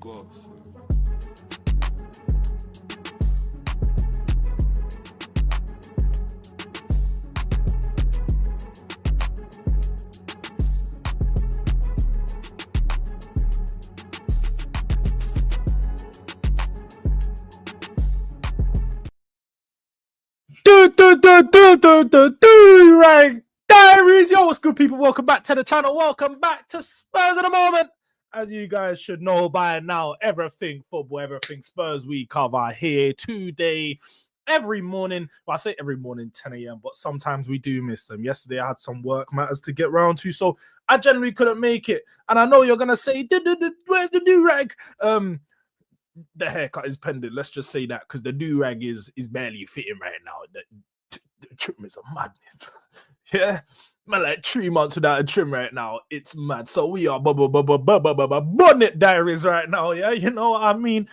got. Durag Diaries. Yo, what's good, people? Welcome back to the channel. Welcome back to Spurs in the Moment. As you guys should know by now, everything football, everything Spurs we cover here today, every morning. Well, I say every morning, 10 a.m., but sometimes we do miss them. Yesterday, I had some work matters to get round to, so I generally couldn't make it. And I know you're going to say, where's the Durag? The haircut is pending. Let's just say that, because the do-rag is barely fitting right now. The trim is a madness. Yeah, man, like 3 months without a trim right now. It's mad. So we are bonnet diaries right now. Yeah, you know what I mean.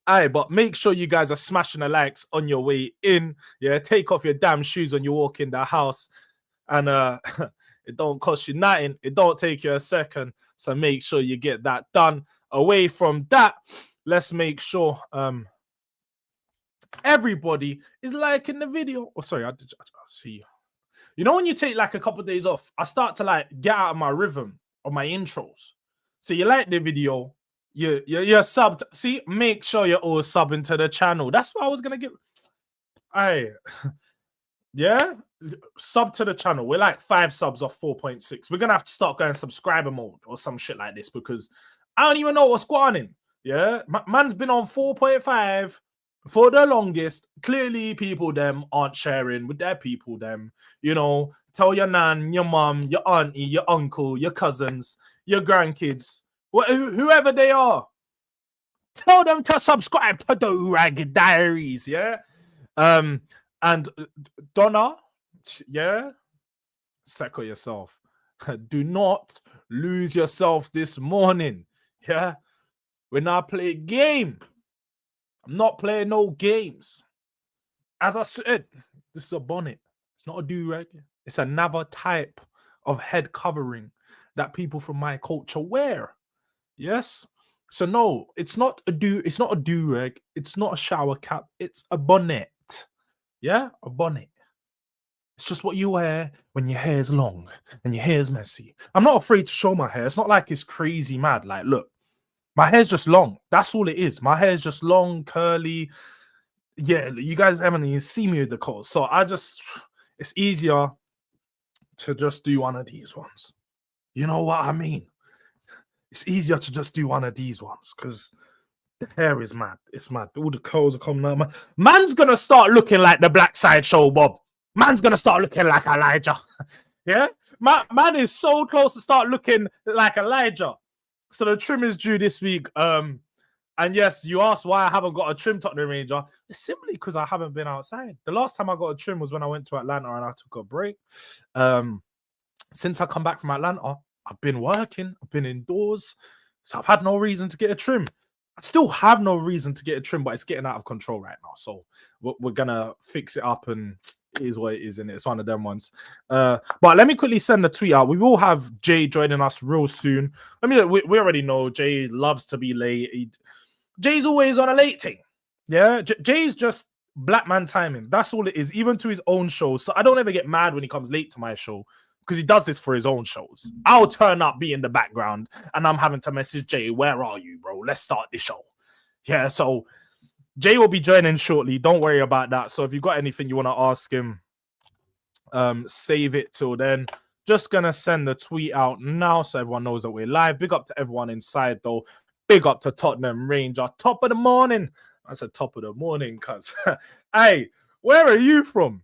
Aye, but make sure you guys are smashing the likes on your way in. Yeah, take off your damn shoes when you walk in the house, and it don't cost you nothing. It don't take you a second. So make sure you get that done. Away from that, let's make sure everybody is liking the video. Oh, sorry, I see you. You know, when you take like a couple of days off, I start to like get out of my rhythm of my intros. So you like the video, you're subbed. See, make sure you're all subbing to the channel. That's what I was gonna get. Aye, yeah, sub to the channel. We're like 5 subs off 4.6. We're gonna have to start going subscriber mode or some shit like this, because I don't even know what's going on. Yeah, man's been on 4.5 for the longest. Clearly, people them aren't sharing with their people them. You know, tell your nan, your mom, your auntie, your uncle, your cousins, your grandkids, whoever they are. Tell them to subscribe to the Durag Diaries. Yeah, and Donna, yeah, settle yourself. Do not lose yourself this morning. Yeah, when I play a game, I'm not playing no games. As I said, this is a bonnet. It's not a do-rag. It's another type of head covering that people from my culture wear. Yes. So no, it's not a do-rag. It's not a shower cap. It's a bonnet. Yeah, a bonnet. It's just what you wear when your hair's long and your hair's messy. I'm not afraid to show my hair. It's not like it's crazy mad. Like, look, my hair's just long. That's all it is. My hair's just long, curly. Yeah, you guys haven't even seen me with the curls. So it's easier to just do one of these ones. You know what I mean? It's easier to just do one of these ones because the hair is mad. It's mad. All the curls are coming out. Man's going to start looking like the Black Side Show, Bob. Man's going to start looking like Elijah. Yeah? Man is so close to start looking like Elijah. So the trim is due this week. And yes, you asked why I haven't got a trim Tottenham Ranger. It's simply because I haven't been outside. The last time I got a trim was when I went to Atlanta and I took a break. Since I come back from Atlanta, I've been working. I've been indoors. So I've had no reason to get a trim. I still have no reason to get a trim, but it's getting out of control right now. So we're going to fix it up, and it is what it is, and it's one of them ones. But let me quickly send the tweet out. We will have Jay joining us real soon. I mean, we already know Jay loves to be late. Jay's always on a late thing. Yeah, Jay's just black man timing. That's all it is, even to his own shows. So I don't ever get mad when he comes late to my show, because he does this for his own shows. I'll turn up, be in the background, and I'm having to message Jay, where are you, bro? Let's start the show. Yeah, so Jay will be joining shortly. Don't worry about that. So if you've got anything you want to ask him, save it till then. Just going to send the tweet out now so everyone knows that we're live. Big up to everyone inside, though. Big up to Tottenham Ranger. Top of the morning. I said top of the morning, cuz. Hey, where are you from?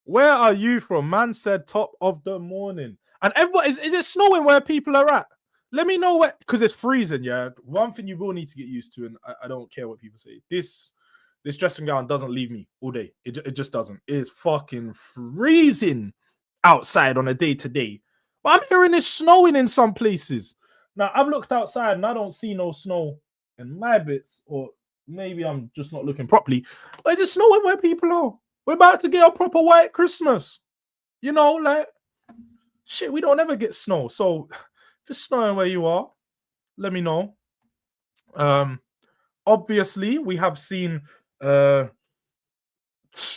Where are you from? Man said top of the morning. And everybody, is it snowing where people are at? Let me know where, because it's freezing, yeah. One thing you will need to get used to, and I don't care what people say, this dressing gown doesn't leave me all day. It just doesn't. It's fucking freezing outside on a day-to-day. But I'm hearing it's snowing in some places. Now, I've looked outside and I don't see no snow in my bits, or maybe I'm just not looking properly. But is it snowing where people are? We're about to get a proper white Christmas. You know, like, shit, we don't ever get snow. So if it's snowing where you are, let me know. Obviously, we have seen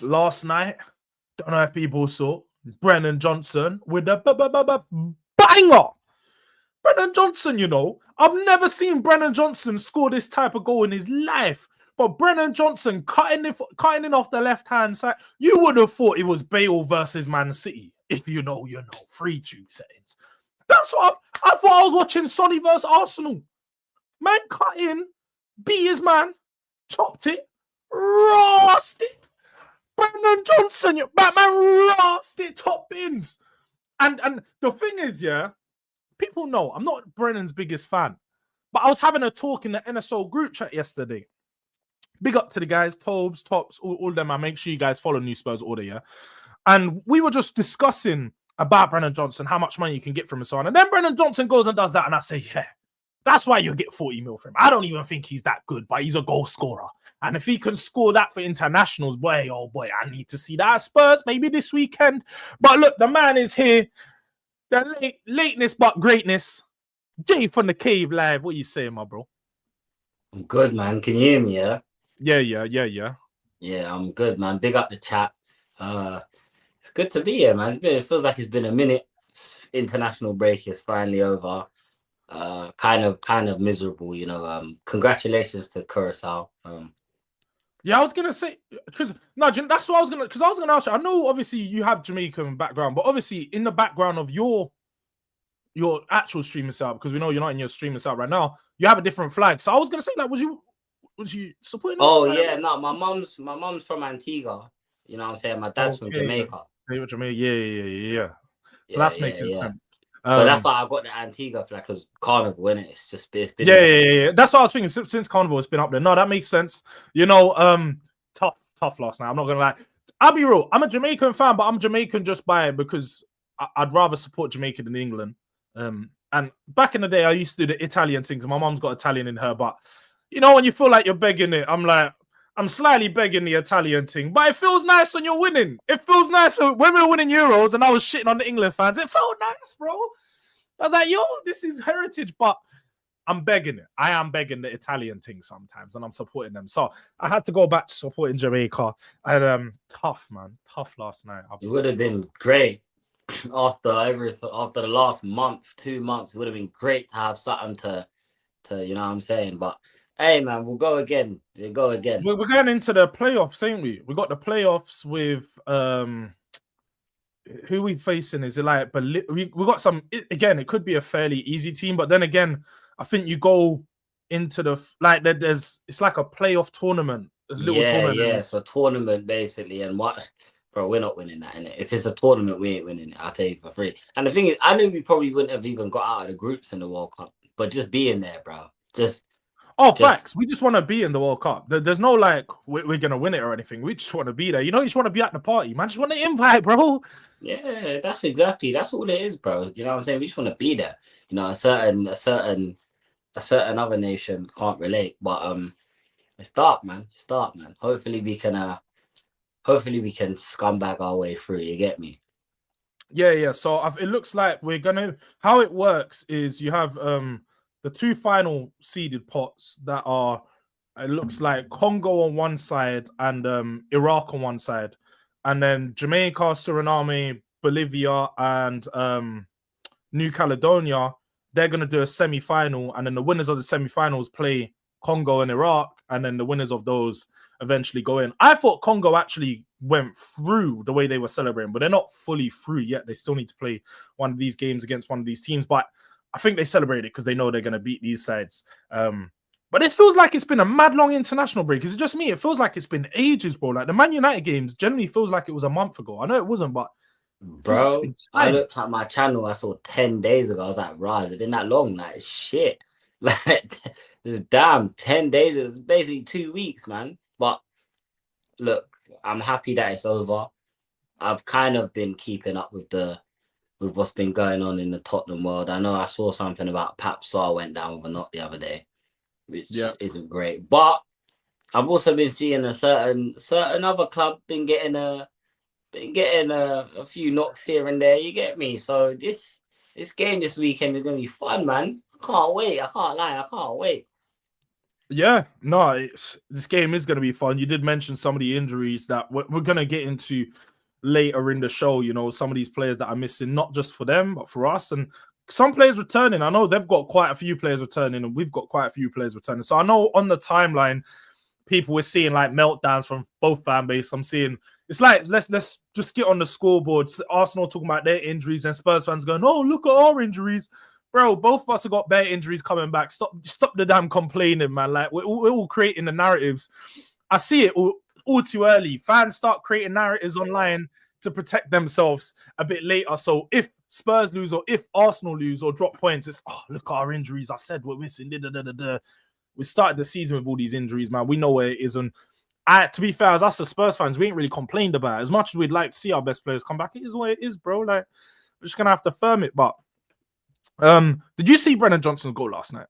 last night. Don't know if people saw Brennan Johnson with a banger. Brennan Johnson, you know, I've never seen Brennan Johnson score this type of goal in his life. But Brennan Johnson cutting in off the left hand side, you would have thought it was Bale versus Man City. If you know, 3-2 settings. That's what I thought. I was watching Sonny versus Arsenal. Man cut in, beat his man, chopped it, roast it. Brennan Johnson, Batman roast it, top bins. And the thing is, yeah, people know I'm not Brennan's biggest fan, but I was having a talk in the NSO group chat yesterday. Big up to the guys, Tobes, Tops, all of them. I make sure you guys follow New Spurs Order, yeah. And we were just discussing about Brennan Johnson, how much money you can get from him, so on. And then Brennan Johnson goes and does that, and I say, yeah, that's why you get 40 mil from him. I don't even think he's that good, but he's a goal scorer. And if he can score that for internationals, boy, oh boy, I need to see that at Spurs, maybe this weekend. But look, the man is here. The lateness but greatness. Jay from the Cave Live. What are you saying, my bro? I'm good, man. Can you hear me, yeah? Yeah. Yeah, I'm good, man. Big up the chat. It's good to be here, man. It feels like it's been a minute. International break is finally over. Kind of miserable, you know. Congratulations to Curacao. Yeah, I was gonna say that's what I was gonna ask you. I know obviously you have Jamaican background, but obviously in the background of your actual streaming setup, because we know you're not in your streaming setup right now, you have a different flag. So I was gonna say, like, was you supporting? Oh yeah, no, my mom's from Antigua. You know what I'm saying? My dad's from Jamaica. Yeah. So that's making sense. But that's why I got the Antigua flag, because Carnival, innit? It's been yeah. That's what I was thinking. Since Carnival, it's been up there. No, that makes sense. You know, tough last night. I'm not gonna lie. I'll be real. I'm a Jamaican fan, but I'm Jamaican just because I'd rather support Jamaica than England. And back in the day, I used to do the Italian things. My mom's got Italian in her, but you know, when you feel like you're begging it, I'm slightly begging the Italian thing, but it feels nice when you're winning. It feels nice when we were winning Euros and I was shitting on the England fans. It felt nice, bro. I was like, yo, this is heritage, but I'm begging it. I am begging the Italian thing sometimes, and I'm supporting them. So I had to go back to supporting Jamaica. And tough, man. Tough last night. It would have been great after the last month, 2 months. It would have been great to have something to you know what I'm saying. But hey, man, we'll go again. We're going into the playoffs, ain't we? We got the playoffs with who we facing? Is it like we got some? Again, it could be a fairly easy team, but then again, I think you go into it's like a playoff tournament. Yeah. It's a tournament basically, and what? Bro, we're not winning that, innit? If it's a tournament, we ain't winning it. I'll tell you for free. And the thing is, I knew we probably wouldn't have even got out of the groups in the World Cup, but just being there, bro, facts. We just want to be in the World Cup. There's no like we're gonna win it or anything. We just want to be there. You know, you just want to be at the party, man. Just want to invite, bro. Yeah, that's all it is, bro. You know what I'm saying? We just want to be there. You know, a certain other nation can't relate, but it's dark, man. Hopefully we can scumbag our way through. You get me? Yeah. So it looks like we're gonna. How it works is you have the two final seeded pots that are. It looks like Congo on one side and Iraq on one side, and then Jamaica, Suriname, Bolivia, and New Caledonia. They're gonna do a semi-final, and then the winners of the semi-finals play Congo and Iraq, and then the winners of those eventually go in. I thought Congo actually went through the way they were celebrating, but they're not fully through yet. They still need to play one of these games against one of these teams, but I think they celebrated because they know they're going to beat these sides. But it feels like it's been a mad long international break. Is it just me? It feels like it's been ages, bro. Like the Man United games generally feels like it was a month ago. I know it wasn't, but bro, I looked at my channel. I saw 10 days ago. I was like, right, has it been that long? Like, shit. Like, damn, 10 days. It was basically 2 weeks, man. But look, I'm happy that it's over. I've kind of been keeping up with what's been going on in the Tottenham world. I know I saw something about Pap Sarr went down with a knot the other day, which isn't great. But I've also been seeing a certain other club been getting a few knocks here and there. You get me? So this game this weekend is gonna be fun, man. I can't wait. I can't lie. I can't wait. Yeah, no, this game is going to be fun. You did mention some of the injuries that we're going to get into later in the show. You know, some of these players that are missing, not just for them, but for us. And some players returning. I know they've got quite a few players returning, and we've got quite a few players returning. So I know on the timeline, people were seeing like meltdowns from both fan base. I'm seeing it's like let's just get on the scoreboard. Arsenal talking about their injuries, and Spurs fans going, "Oh, look at our injuries." Bro, both of us have got bare injuries coming back. Stop the damn complaining, man. Like we're all creating the narratives. I see it all too early. Fans start creating narratives online to protect themselves a bit later. So if Spurs lose or if Arsenal lose or drop points, it's look at our injuries. I said we're missing. We started the season with all these injuries, man. We know where it is. And to be fair, as us as Spurs fans, we ain't really complained about it. As much as we'd like to see our best players come back, it is what it is, bro. Like we're just gonna have to firm it. But did you see Brennan Johnson's goal last night?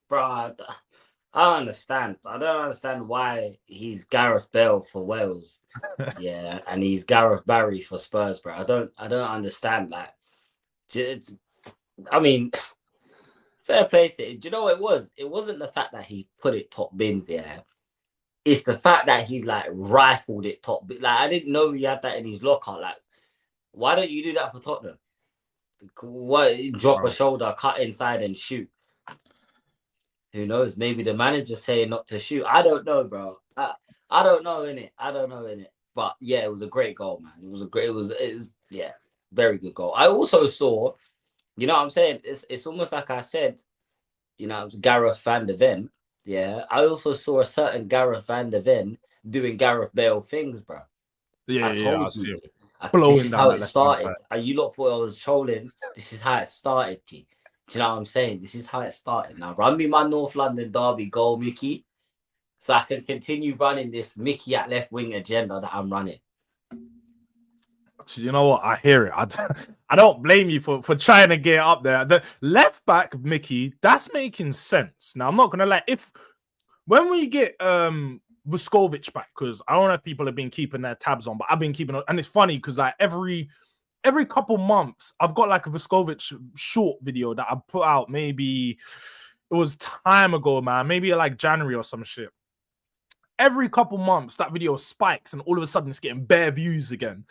Bro, I don't understand. I don't understand why he's Gareth Bale for Wales. Yeah, and he's Gareth Barry for Spurs, bro. I don't understand. Like, I mean, fair play to him. Do you know what it was? It wasn't the fact that he put it top bins, yeah. It's the fact that he's like rifled it top. Like, I didn't know he had that in his locker. Like, why don't you do that for Tottenham? What, drop a shoulder, cut inside and shoot? Who knows? Maybe the manager's saying not to shoot. I don't know, bro. I don't know, innit? But yeah, it was a great goal, man. It was yeah, very good goal. I also saw, you know what I'm saying? It's almost like I said, you know, it was Gareth van der Ven. Yeah. I also saw a certain Gareth van der Ven doing Gareth Bale things, bro. Yeah, I told you. This is how it started. You lot thought I was trolling. This is how it started, G. Do you know what I'm saying? This is how it started. Now run me my North London derby goal, Mickey, so I can continue running this Mickey at left wing agenda that I'm running. You know what? I hear it. I don't blame you for trying to get up there. The left back, Mickey, that's making sense. Now I'm not gonna lie. When we get Vuskovic back, because I don't know if people have been keeping their tabs on, but I've been keeping, and it's funny because like every couple months I've got like a Vuskovic short video that I put out. Maybe it was time ago, man. Maybe like January or some shit. Every couple months that video spikes, and all of a sudden it's getting bare views again.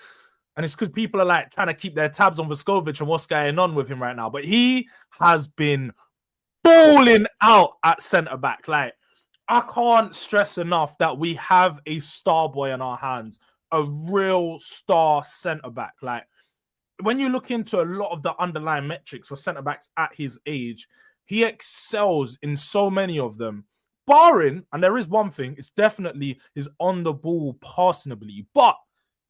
And it's because people are like trying to keep their tabs on Vuskovic and what's going on with him right now. But he has been balling out at centre back. Like, I can't stress enough that we have a star boy in our hands, a real star centre back. Like, when you look into a lot of the underlying metrics for centre backs at his age, he excels in so many of them. Barring, and there is one thing, it's definitely his on the ball passing ability, but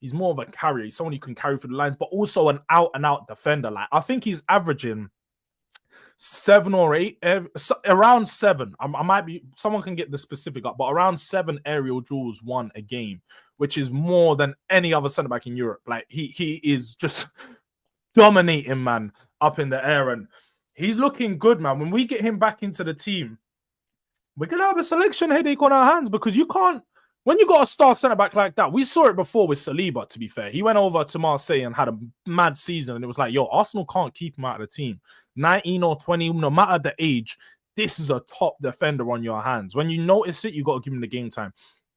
he's more of a carrier. He's someone you can carry through the lines, but also an out and out defender. Like, I think he's averaging 7 or 8, around 7. I might be, someone can get the specific up, but around 7 aerial duels won a game, which is more than any other centre back in Europe. Like, he is just dominating, man, up in the air, and he's looking good, man. When we get him back into the team, we're gonna have a selection headache on our hands, because you can't. When you got a star centre back like that, we saw it before with Saliba, to be fair. He went over to Marseille and had a mad season, and it was like, yo, Arsenal can't keep him out of the team. 19 or 20, no matter the age, this is a top defender on your hands. When you notice it, you got to give him the game time.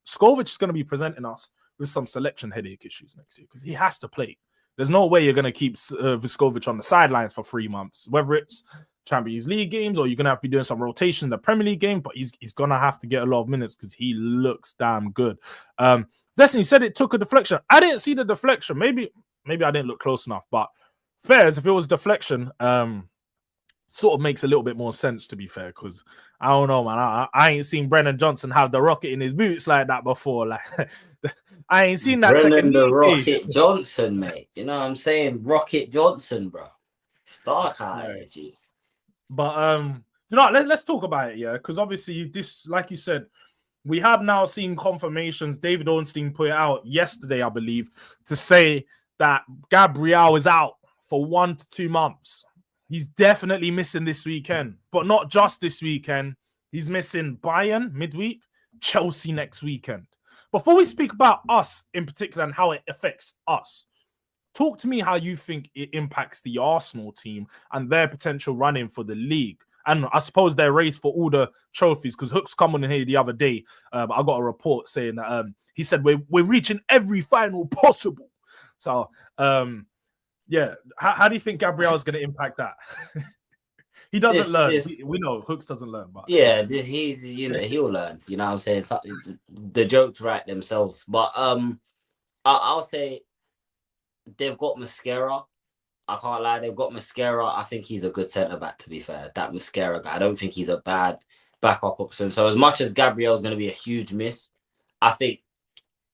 Skovic is going to be presenting us with some selection headache issues next year, because he has to play. There's no way you're going to keep Vuskovic on the sidelines for 3 months, whether it's Champions League games or you're going to have to be doing some rotation in the Premier League game, but he's going to have to get a lot of minutes because he looks damn good. Destiny said it took a deflection. I didn't see the deflection. Maybe I didn't look close enough, but fairs, if it was deflection, sort of makes a little bit more sense, to be fair, because I don't know, man. I ain't seen Brennan Johnson have the rocket in his boots like that before. Like, I ain't seen that. Brennan the Rocket Johnson, mate. You know what I'm saying? Rocket Johnson, bro. Stark energy. But you know, let's talk about it, yeah, because obviously this, like you said, we have now seen confirmations. David Ornstein put it out yesterday, I believe, to say that Gabriel is out for 1 to 2 months. He's definitely missing this weekend, but not just this weekend. He's missing Bayern midweek, Chelsea next weekend. Before we speak about us in particular and how it affects us, talk to me how you think it impacts the Arsenal team and their potential running for the league. And I suppose their race for all the trophies, because Hook's come on in here the other day. I got a report saying that he said we're reaching every final possible. So, yeah, how do you think Gabriel's going to impact that? He doesn't learn. We know Hooks doesn't learn, but yeah, he's he'll learn. You know what I'm saying? The jokes write themselves, but I'll say they've got Mascara. I can't lie, they've got Mascara. I think he's a good centre back. To be fair, that Mascara guy, I don't think he's a bad backup option. So as much as Gabriel's going to be a huge miss, I think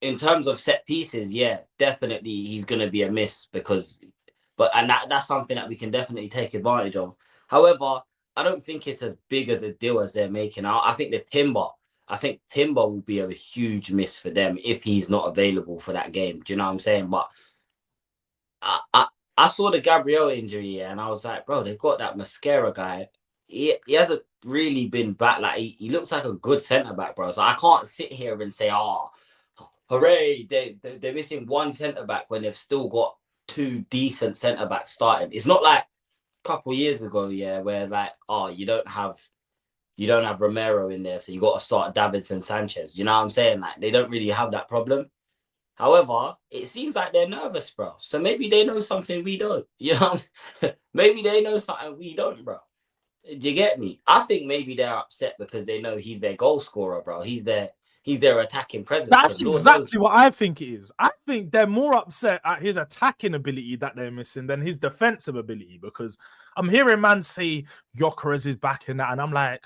in terms of set pieces, yeah, definitely he's going to be a miss and that's something that we can definitely take advantage of. However, I don't think it's as big as a deal as they're making out. I think Timber will be a huge miss for them if he's not available for that game. Do you know what I'm saying? But I saw the Gabriel injury, and I was like, bro, they've got that Mascara guy. He hasn't really been back. Like he looks like a good centre back, bro. So I can't sit here and say, oh, hooray, they're missing one centre back when they've still got two decent centre backs starting. It's not like a couple of years ago, yeah, where like, oh, you don't have Romero in there, so you got to start Davidson Sanchez. You know what I'm saying? Like they don't really have that problem. However, it seems like they're nervous, bro. So maybe they know something we don't. You know, maybe they know something we don't, bro. Do you get me? I think maybe they're upset because they know he's their goal scorer, bro. He's their attacking presence. That's exactly what I think it is. I think they're more upset at his attacking ability that they're missing than his defensive ability, because I'm hearing man say Gyökeres is back in that, and I'm like,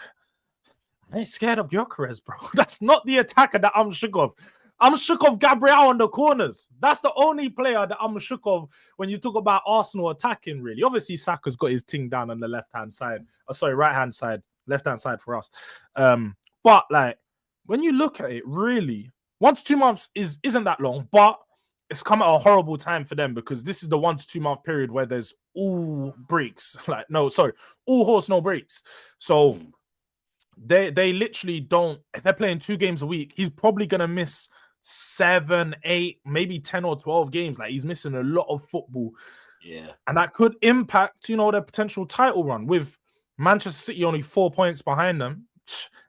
I ain't scared of Gyökeres, bro. That's not the attacker that I'm shook of. I'm shook of Gabriel on the corners. That's the only player that I'm shook of when you talk about Arsenal attacking, really. Obviously, Saka's got his thing down on the left-hand side. Right-hand side. Left-hand side for us. But, like, when you look at it, really, 1 to 2 months isn't that long, but it's come at a horrible time for them because this is the 1 to 2 month period where there's all breaks. All horse, no breaks. So they literally don't, if they're playing 2 games a week, he's probably going to miss 7, 8, maybe 10 or 12 games. Like he's missing a lot of football. Yeah. And that could impact, their potential title run with Manchester City only 4 points behind them.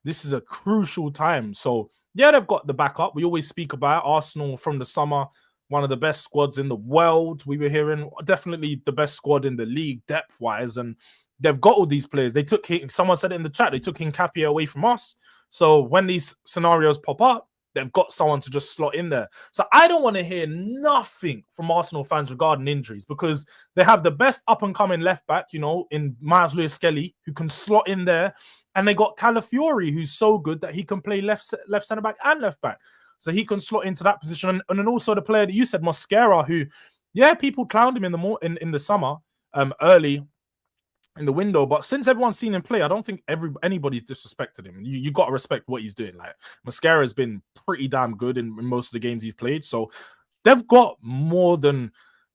This is a crucial time. So yeah, they've got the backup. We always speak about Arsenal from the summer, one of the best squads in the world. We were hearing definitely the best squad in the league depth-wise. And they've got all these players. Someone said it in the chat, they took Nkapia away from us. So when these scenarios pop up, they've got someone to just slot in there. So I don't want to hear nothing from Arsenal fans regarding injuries because they have the best up-and-coming left-back, in Miles Lewis-Skelly, who can slot in there. And they got Calafiori, who's so good that he can play left centre-back and left-back. So he can slot into that position. And then also the player that you said, Mascara, who, yeah, people clowned him in the summer, early in the window, but since everyone's seen him play, I don't think anybody's disrespected him. You got to respect what he's doing. Like Mascara has been pretty damn good in most of the games he's played, so they've got more than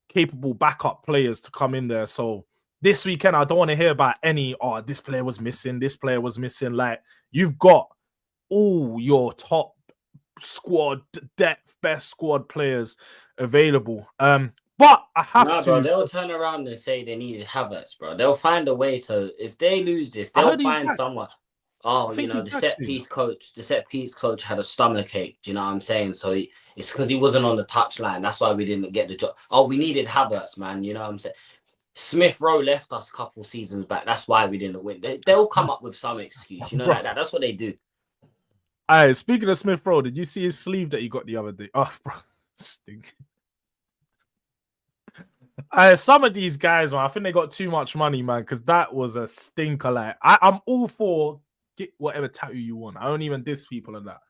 capable backup players to come in there. So this weekend, I don't want to hear about this player was missing, this player was missing. Like you've got all your top squad depth, best squad players available. But I have to. Bro, they'll turn around and say they needed Havertz, bro. They'll find a way to. If they lose this, they'll find someone. Oh, the set piece coach had a stomachache. Do you know what I'm saying? So it's because he wasn't on the touchline. That's why we didn't get the job. Oh, we needed Havertz, man. You know what I'm saying? Smith Rowe left us a couple seasons back. That's why we didn't win. They'll come up with some excuse, like that. That's what they do. Hey, speaking of Smith Rowe, did you see his sleeve that he got the other day? Oh, bro, stink. Some of these guys, man, I think they got too much money, man, because that was a stinker. Like, I'm all for get whatever tattoo you want. I don't even diss people on that.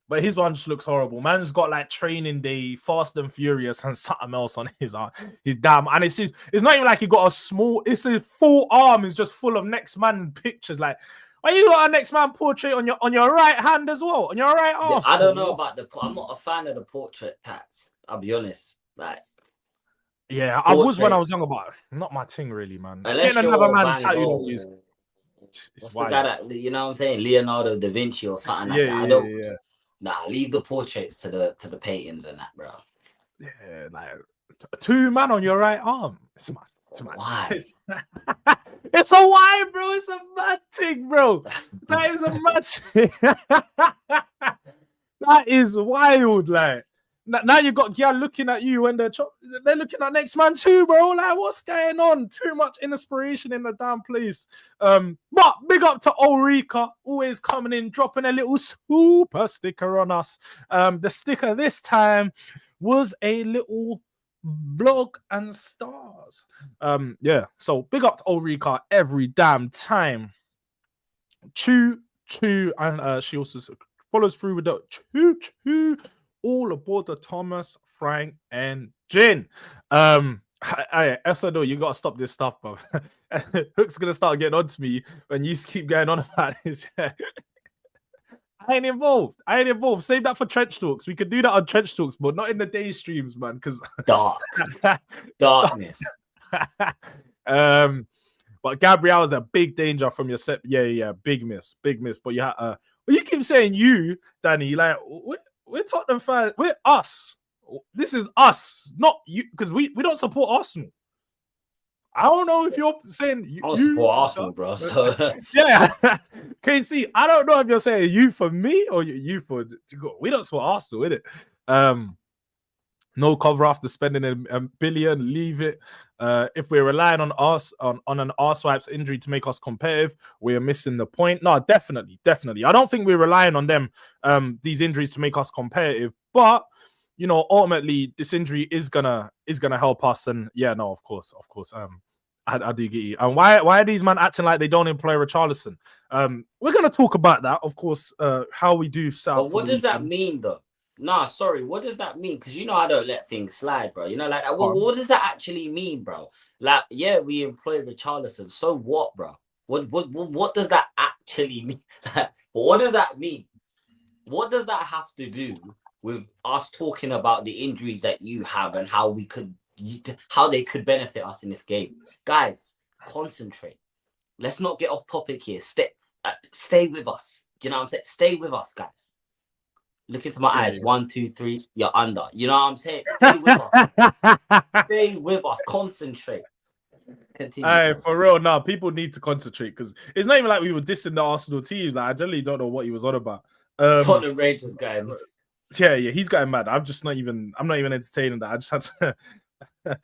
But his one just looks horrible. Man's got like training day, Fast and Furious, and something else on his arm. He's damn, and it's not even like he got a small. It's a full arm is just full of next man pictures. Like, why you got a next man portrait on your right hand as well, on your right arm? I don't know about I'm not a fan of the portrait tats. I'll be honest. Like, yeah, I was when I was younger, but not my thing really, man. Unless you're another man tattooed on you. What's the guy that, you know what I'm saying? Leonardo da Vinci or something like that. Nah, leave the portraits to the paintings and that, bro. Yeah, like 2 man on your right arm. It's mad. It's mad. Why? It's a why, bro. It's a mad thing, bro. That is a mad thing. That is wild. Like now you got Gia looking at you when they're looking at next man too, bro. Like, what's going on? Too much inspiration in the damn place. But big up to Ulrika, always coming in, dropping a little super sticker on us. The sticker this time was a little vlog and stars. Yeah, so big up to Ulrika every damn time. Choo, and she also follows through with the choo, all aboard the Thomas, Frank, and Jin. SNO, you gotta stop this stuff, bro. Hook's gonna start getting on to me when you keep going on about this. I ain't involved. Save that for Trench Talks. We could do that on Trench Talks, but not in the day streams, man. Because darkness. But Gabrielle is a big danger from your set. Yeah, big miss. But you had you keep saying you, Danny. Like we're Tottenham fans. We're us. This is us, not you, because we don't support Arsenal. I don't know if you're saying you. I support Arsenal, bro. So yeah, KC. I don't know if you're saying you for me or you for. We don't support Arsenal, is it? No cover after spending a billion. Leave it. If we're relying on us on an R-Swipes injury to make us competitive, we're missing the point. No, definitely. I don't think we're relying on them. These injuries to make us competitive, but you know, ultimately, this injury is gonna help us. And yeah, no, of course. I do get you. And why are these men acting like they don't employ Richarlison? We're gonna talk about that, of course. How we do set up. But what does that mean, though? Nah, sorry. What does that mean? Because you know I don't let things slide, bro. You know, like what does that actually mean, bro? Like, yeah, we employ Richarlison. So what, bro? What does that actually mean? What does that mean? What does that have to do with us talking about the injuries that you have and how they could benefit us in this game? Guys, concentrate. Let's not get off topic here. Stay with us. Do you know what I'm saying? Stay with us, guys. Look into my eyes. 1, 2, 3. You're under. You know what I'm saying? Stay with us. Stay with us. Concentrate. Continue. For real, now people need to concentrate because it's not even like we were dissing the Arsenal team. Like, I generally don't know what he was on about. Tottenham Rangers guy. Yeah, he's getting mad. I'm not even entertaining that. I just had to.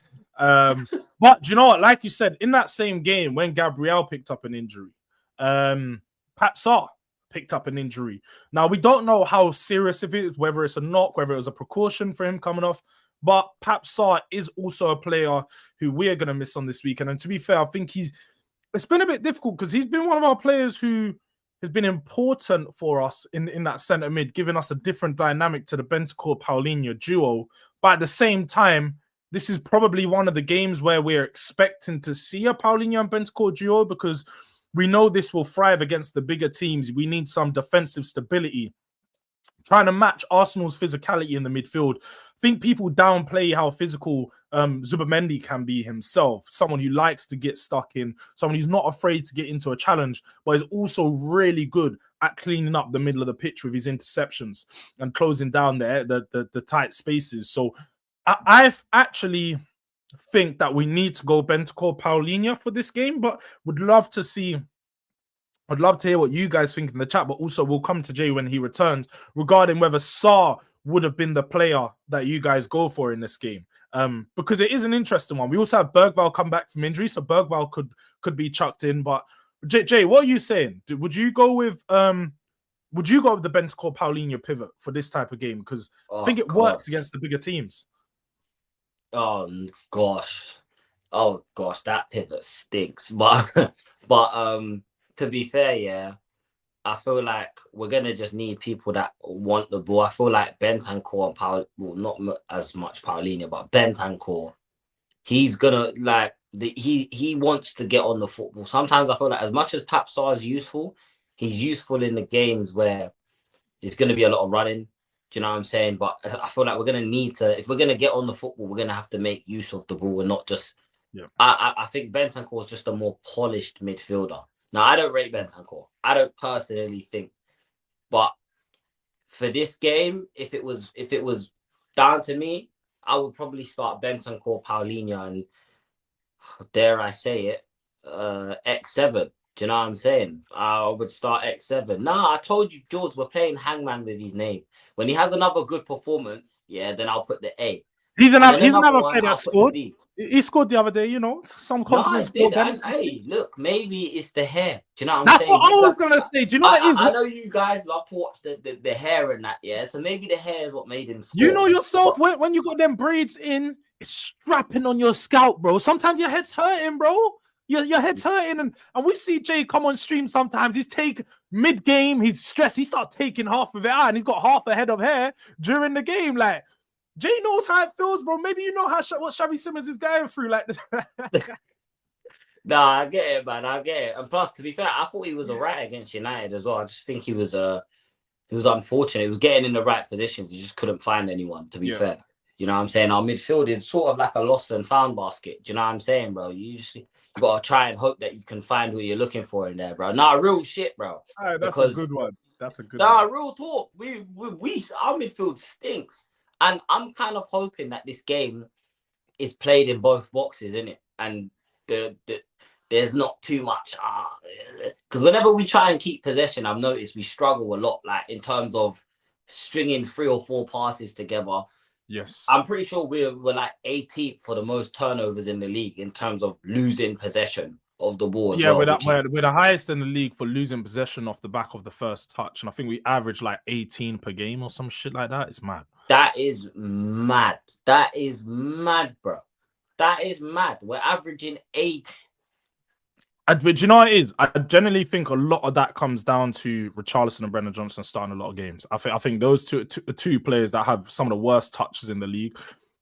But you know what? Like you said, in that same game when Gabriel picked up an injury, Pat Sarr picked up an injury. Now we don't know how serious it is, whether it's a knock, whether it was a precaution for him coming off. But Pat Sarr is also a player who we're gonna miss on this weekend. And to be fair, I think it's been a bit difficult because he's been one of our players who has been important for us in that centre mid, giving us a different dynamic to the Bentancur-Paulinho duo. But at the same time, this is probably one of the games where we're expecting to see a Paulinho and Bentancur duo because we know this will thrive against the bigger teams. We need some defensive stability. Trying to match Arsenal's physicality in the midfield. I think people downplay how physical Zubamendi can be himself. Someone who likes to get stuck in, someone who's not afraid to get into a challenge, but is also really good at cleaning up the middle of the pitch with his interceptions and closing down the tight spaces. So I actually think that we need to go Bentancur-Paulinho for this game, but would love to see. I'd love to hear what you guys think in the chat, but also we'll come to Jay when he returns regarding whether Sarr would have been the player that you guys go for in this game. Because it is an interesting one. We also have Bergvall come back from injury, so Bergvall could be chucked in. But Jay, what are you saying? Would you go with the Bentancur-Paulinho pivot for this type of game? Because I think it works against the bigger teams. Oh gosh, that pivot stinks. But to be fair, yeah, I feel like we're gonna just need people that want the ball. I feel like Bentancur and not as much Paulinho, but Bentancur, he's gonna he wants to get on the football. Sometimes I feel like as much as Pap Sarr is useful, he's useful in the games where there's gonna be a lot of running. Do you know what I'm saying? But I feel like we're gonna need to, if we're gonna get on the football, we're gonna have to make use of the ball and not just. Yeah. I think Bentancur is just a more polished midfielder. Now, I don't rate Bentancur. I don't personally think, but for this game, if it was down to me, I would probably start Bentancur, Paulinho, and dare I say it, X7. Do you know what I'm saying? I would start X7. Nah, I told you, Jords, we're playing hangman with his name. When he has another good performance, yeah, then I'll put the A. He's And then another another one, player that I'll put the scored. B. He scored the other day, you know, some No, confidence it did. brought And benefits. hey, look, maybe it's the hair. Do you know what I'm That's saying? what I was gonna say. Do you know what it is? I know you guys love to watch the hair and that, yeah. So maybe the hair is what made him score. You know yourself when you got them braids in, it's strapping on your scalp, bro. Sometimes your head's hurting, bro. Your head's hurting, and we see Jay come on stream sometimes. He's mid-game, he's stressed, he starts taking half of it out, and he's got half a head of hair during the game. Like, Jay knows how it feels, bro. Maybe you know what Xavi Simons is going through. Like, nah, I get it, man. I get it. And plus, to be fair, I thought he was alright against United as well. I just think he was unfortunate. He was getting in the right positions. He just couldn't find anyone, to be fair. You know what I'm saying? Our midfield is sort of like a lost and found basket. Do you know what I'm saying, bro? You got to try and hope that you can find what you're looking for in there, bro. Nah, real shit, bro. Right, that's a good one. That's a good one. Nah, real talk. Our midfield stinks. And I'm kind of hoping that this game is played in both boxes, innit? And there's not too much. Because whenever we try and keep possession, I've noticed we struggle a lot, like in terms of stringing 3 or 4 passes together. Yes. I'm pretty sure we're like 18th for the most turnovers in the league in terms of losing possession of the ball. Yeah, we're the highest in the league for losing possession off the back of the first touch. And I think we average like 18 per game or some shit like that. It's mad. That is mad. That is mad, bro. That is mad. We're averaging 8. But you know what it is? I generally think a lot of that comes down to Richarlison and Brendan Johnson starting a lot of games. I think those two players that have some of the worst touches in the league.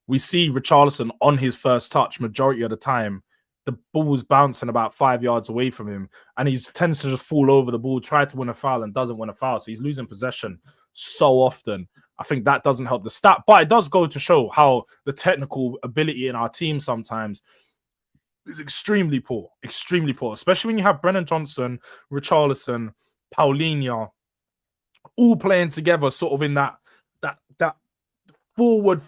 We see Richarlison on his first touch majority of the time. The ball's bouncing about 5 yards away from him, and he tends to just fall over the ball, try to win a foul, and doesn't win a foul. So he's losing possession so often. I think that doesn't help the stat, but it does go to show how the technical ability in our team sometimes is extremely poor, especially when you have Brennan Johnson, Richarlison, Paulinho, all playing together, sort of in that forward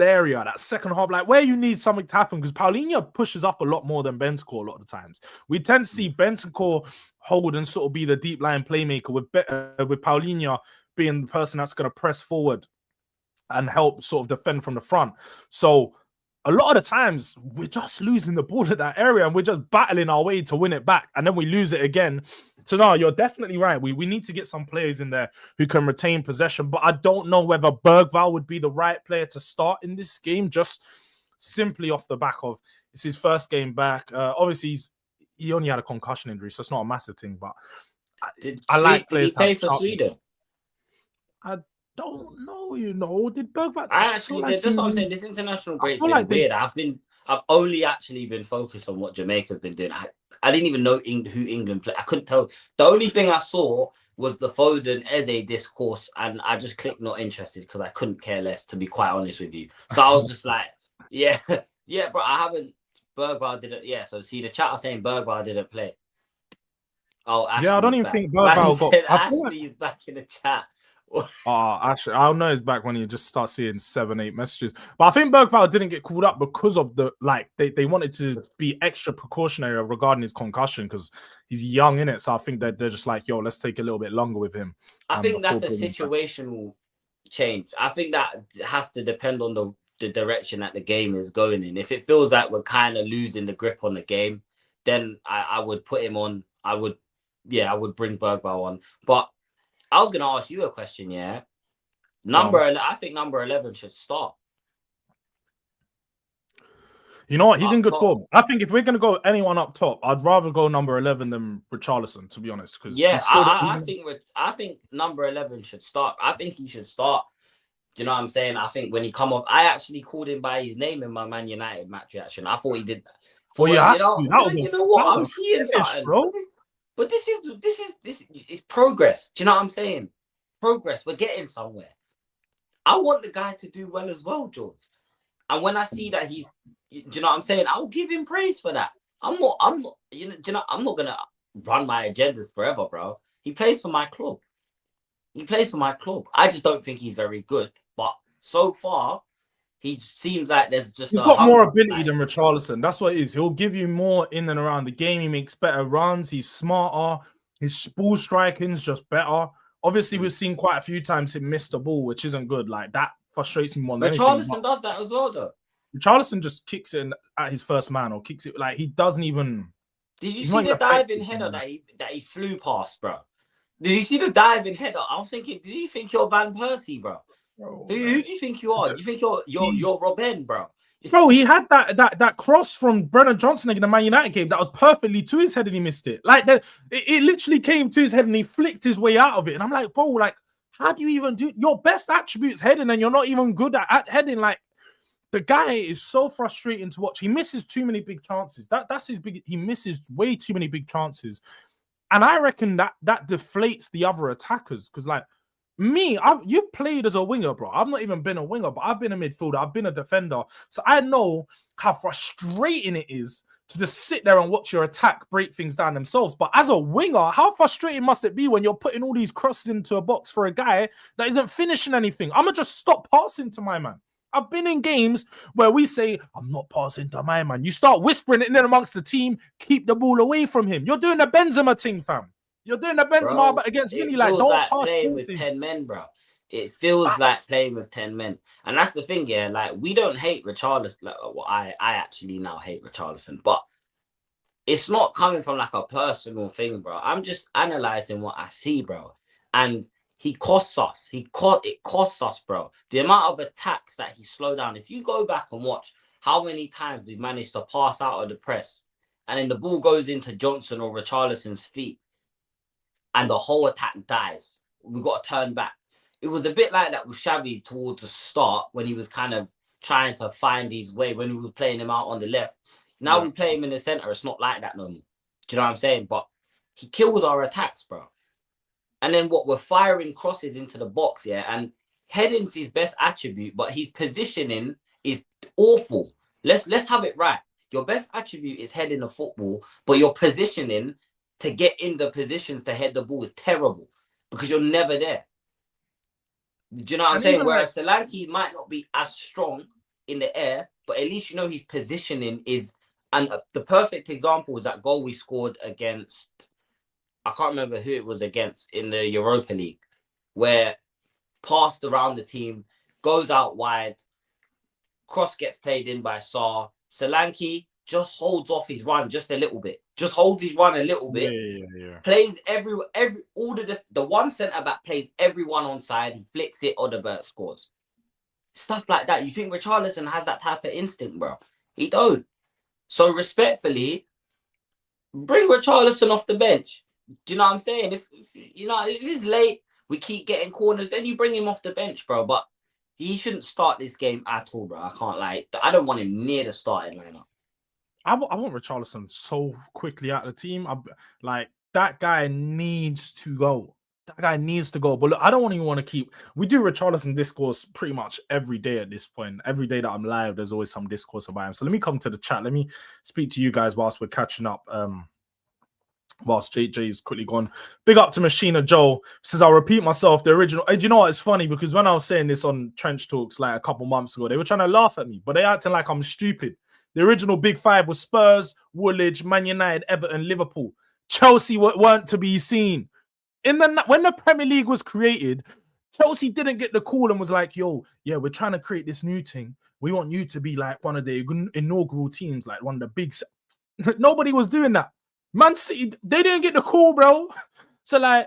area, that second half, like where you need something to happen, because Paulinho pushes up a lot more than Bentancur a lot of the times. We tend to see Bentancur hold and sort of be the deep line playmaker, with Paulinho being the person that's going to press forward and help sort of defend from the front. So a lot of the times we're just losing the ball at that area and we're just battling our way to win it back, and then we lose it again. So no, you're definitely right. We need to get some players in there who can retain possession, but I don't know whether Bergvall would be the right player to start in this game, just simply off the back of it's his first game back. Obviously he only had a concussion injury, so it's not a massive thing, but Did he play for Sweden? I don't know, you know. Did Bergvall? I actually did. That's what I'm saying. This international break's been weird. I've only actually been focused on what Jamaica's been doing. I didn't even know who England played. I couldn't tell. The only thing I saw was the Foden Eze discourse, and I just clicked not interested because I couldn't care less, to be quite honest with you. So I was just like, yeah, bro. I haven't. Bergvall didn't. Yeah. So see, the chat are saying Bergvall didn't play. Oh, Ashley's yeah. I don't even back. think Bergvall got. Ashley's back in the chat. Actually, I don't know his back when you just start seeing 7-8 messages. But I think Bergvall didn't get called up because of they wanted to be extra precautionary regarding his concussion because he's young in it. So I think that they're just like, yo, let's take a little bit longer with him. I think that's a situational change. I think that has to depend on the direction that the game is going in. If it feels like we're kind of losing the grip on the game, then I would put him on. I would bring Bergvall on. But I was going to ask you a question, yeah? I think number 11 should start. You know what? He's in good form. I think if we're going to go anyone up top, I'd rather go number 11 than Richarlison, to be honest. Yeah, I think number 11 should start. I think he should start. Do you know what I'm saying? I think when he come off, I actually called him by his name in my Man United match reaction. I thought he did that. I'm seeing something, bro. But this is progress. Do you know what I'm saying? Progress. We're getting somewhere. I want the guy to do well as well, Jords. And when I see that do you know what I'm saying? I'll give him praise for that. I'm not gonna run my agendas forever, bro. He plays for my club. I just don't think he's very good. But so far, he seems like there's just he's a got more hunger. ability than Richarlison. That's what it is. He'll give you more in and around the game. He makes better runs. He's smarter. His ball striking's just better. Obviously, we've seen quite a few times him miss the ball, which isn't good. Like, that frustrates me more than anything. Richarlison does that as well, though. Richarlison just kicks it at his first man, or kicks it like he doesn't even. Did you see the diving header that he flew past, bro? Did you see the diving header? I was thinking, do you think you're Van Persie, bro? Who do you think you are? Do you think you're Robben, bro? Bro, he had that cross from Brennan Johnson in the Man United game that was perfectly to his head and he missed it. Like, it literally came to his head and he flicked his way out of it. And I'm like, bro, like, how do you even do your best attributes heading and you're not even good at heading? Like, the guy is so frustrating to watch. He misses too many big chances. That's his big. He misses way too many big chances, and I reckon that deflates the other attackers. Because like me, you've played as a winger, bro. I've not even been a winger, but I've been a midfielder. I've been a defender, so I know how frustrating it is to just sit there and watch your attack break things down themselves. But as a winger, how frustrating must it be when you're putting all these crosses into a box for a guy that isn't finishing anything? I'm gonna just stop passing to my man. I've been in games where we say, I'm not passing to my man. You start whispering it in amongst the team, keep the ball away from him. You're doing the Benzema thing, fam. You're doing the Benzema but against Vinny. Like, don't like pass playing with 10 men, bro. It feels like playing with 10 men. And that's the thing, yeah. Like, we don't hate Richarlison. Like, well, I actually now hate Richarlison. But it's not coming from like a personal thing, bro. I'm just analysing what I see, bro. And he costs us. It costs us, bro. The amount of attacks that he slowed down. If you go back and watch how many times we've managed to pass out of the press, and then the ball goes into Johnson or Richarlison's feet, and the whole attack dies. We've got to turn back. It was a bit like that with Xavi towards the start when he was kind of trying to find his way when we were playing him out on the left. Now we play him in the centre. It's not like that no more. Do you know what I'm saying? But he kills our attacks, bro. And then we're firing crosses into the box, yeah. And heading's his best attribute, but his positioning is awful. Let's have it right. Your best attribute is heading the football, but your positioning to get in the positions to head the ball is terrible because you're never there. Do you know what I'm saying? Whereas Solanke might not be as strong in the air, but at least you know his positioning is. And the perfect example was that goal we scored against. I can't remember who it was against in the Europa League, where passed around the team, goes out wide, cross gets played in by Sarr. Solanke just holds off his run just a little bit. Just holds his run a little bit. Yeah. Plays the one centre back plays everyone on side. He flicks it, Odebert scores. Stuff like that. You think Richarlison has that type of instinct, bro? He don't. So respectfully, bring Richarlison off the bench. Do you know what I'm saying? If it's late, we keep getting corners, then you bring him off the bench, bro. But he shouldn't start this game at all, bro. I can't lie. I don't want him near the starting lineup. I want Richarlison so quickly out of the team. That guy needs to go. That guy needs to go. But look, I don't even want to keep. We do Richarlison discourse pretty much every day at this point. Every day that I'm live, there's always some discourse about him. So let me come to the chat. Let me speak to you guys whilst we're catching up. Whilst JJ's quickly gone. Big up to Machina Joe. Says, I'll repeat myself, the original. And you know what? It's funny because when I was saying this on Trench Talks like a couple months ago, they were trying to laugh at me, but they acting like I'm stupid. The original Big Five was Spurs, Woolwich, Man United, Everton, Liverpool. Chelsea weren't to be seen. When the Premier League was created, Chelsea didn't get the call and was like, yo, yeah, we're trying to create this new thing. We want you to be like one of the inaugural teams, like one of the big... Nobody was doing that. Man City, they didn't get the call, bro. So, like,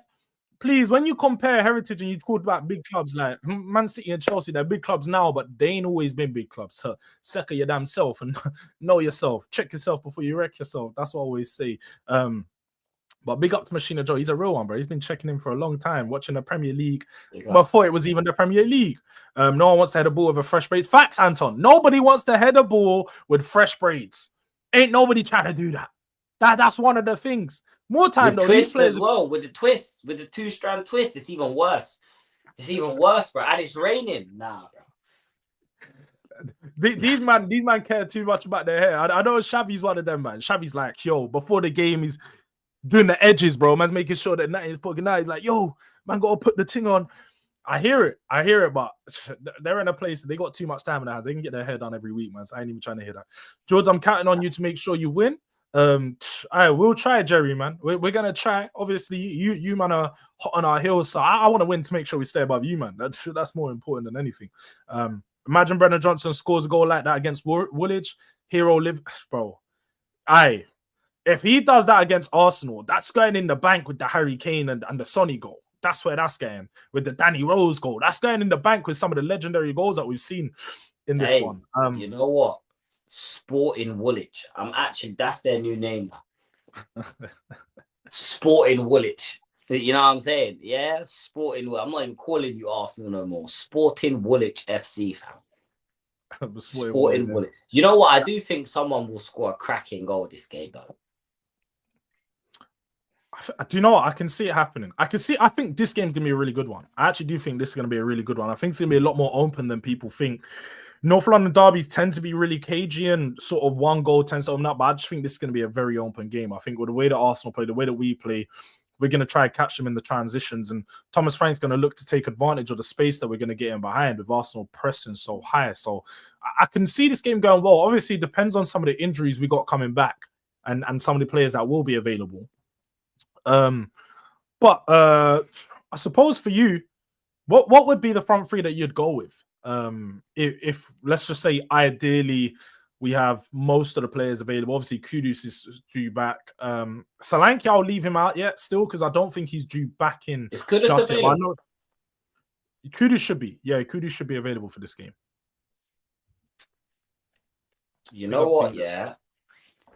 please, when you compare heritage and you talk about big clubs, like Man City and Chelsea, they're big clubs now, but they ain't always been big clubs. So, second your damn self and know yourself. Check yourself before you wreck yourself. That's what I always say. But big up to Machina Joe. He's a real one, bro. He's been checking in for a long time, watching the Premier League before it was even the Premier League. No one wants to head a ball with a fresh braids. Facts, Anton. Nobody wants to head a ball with fresh braids. Ain't nobody trying to do that. That's one of the things. More time, though. Twist as well, with the twist, with the 2-strand twist, it's even worse. It's even worse, bro. And it's raining. Nah, bro. These man care too much about their hair. I know Xavi's one of them, man. Xavi's like, yo, before the game, he's doing the edges, bro. Man's making sure that nothing's poking out. He's like, yo, man, gotta put the thing on. I hear it, but they're in a place they got too much time in their hands. They can get their hair done every week, man. So I ain't even trying to hear that. Jords, I'm counting on you to make sure you win. I will try, Jerry, man. We're gonna try. Obviously, you man are hot on our heels, so I want to win to make sure we stay above you, man. That's more important than anything. Imagine Brendan Johnson scores a goal like that against Woolwich. Hero live, bro. If he does that against Arsenal, that's going in the bank with the Harry Kane and the Sonny goal. That's where that's going. With the Danny Rose goal, that's going in the bank with some of the legendary goals that we've seen in this one. You know what? Sporting Woolwich. That's their new name now. Sporting Woolwich. You know what I'm saying? Yeah, Sporting. I'm not even calling you Arsenal no more. Sporting Woolwich FC, fam. Sporting Woolwich. You know what? I do think someone will score a cracking goal this game, though. Do you know what? I can see it happening. I think this game's gonna be a really good one. I actually do think this is gonna be a really good one. I think it's gonna be a lot more open than people think. North London derbies tend to be really cagey and sort of one goal tends to open up, but I just think this is gonna be a very open game. I think with the way that Arsenal play, the way that we play, we're gonna try and catch them in the transitions, and Thomas Frank's gonna look to take advantage of the space that we're gonna get in behind with Arsenal pressing so high. So I can see this game going well. Obviously, it depends on some of the injuries we got coming back and some of the players that will be available. But I suppose for you, what would be the front three that you'd go with? If let's just say ideally we have most of the players available. Obviously, Kudus is due back. Solanke, I'll leave him out yet still because I don't think he's due back in. It's Kudus available. Kudus should be. Yeah, Kudus should be available for this game. You know what? Yeah,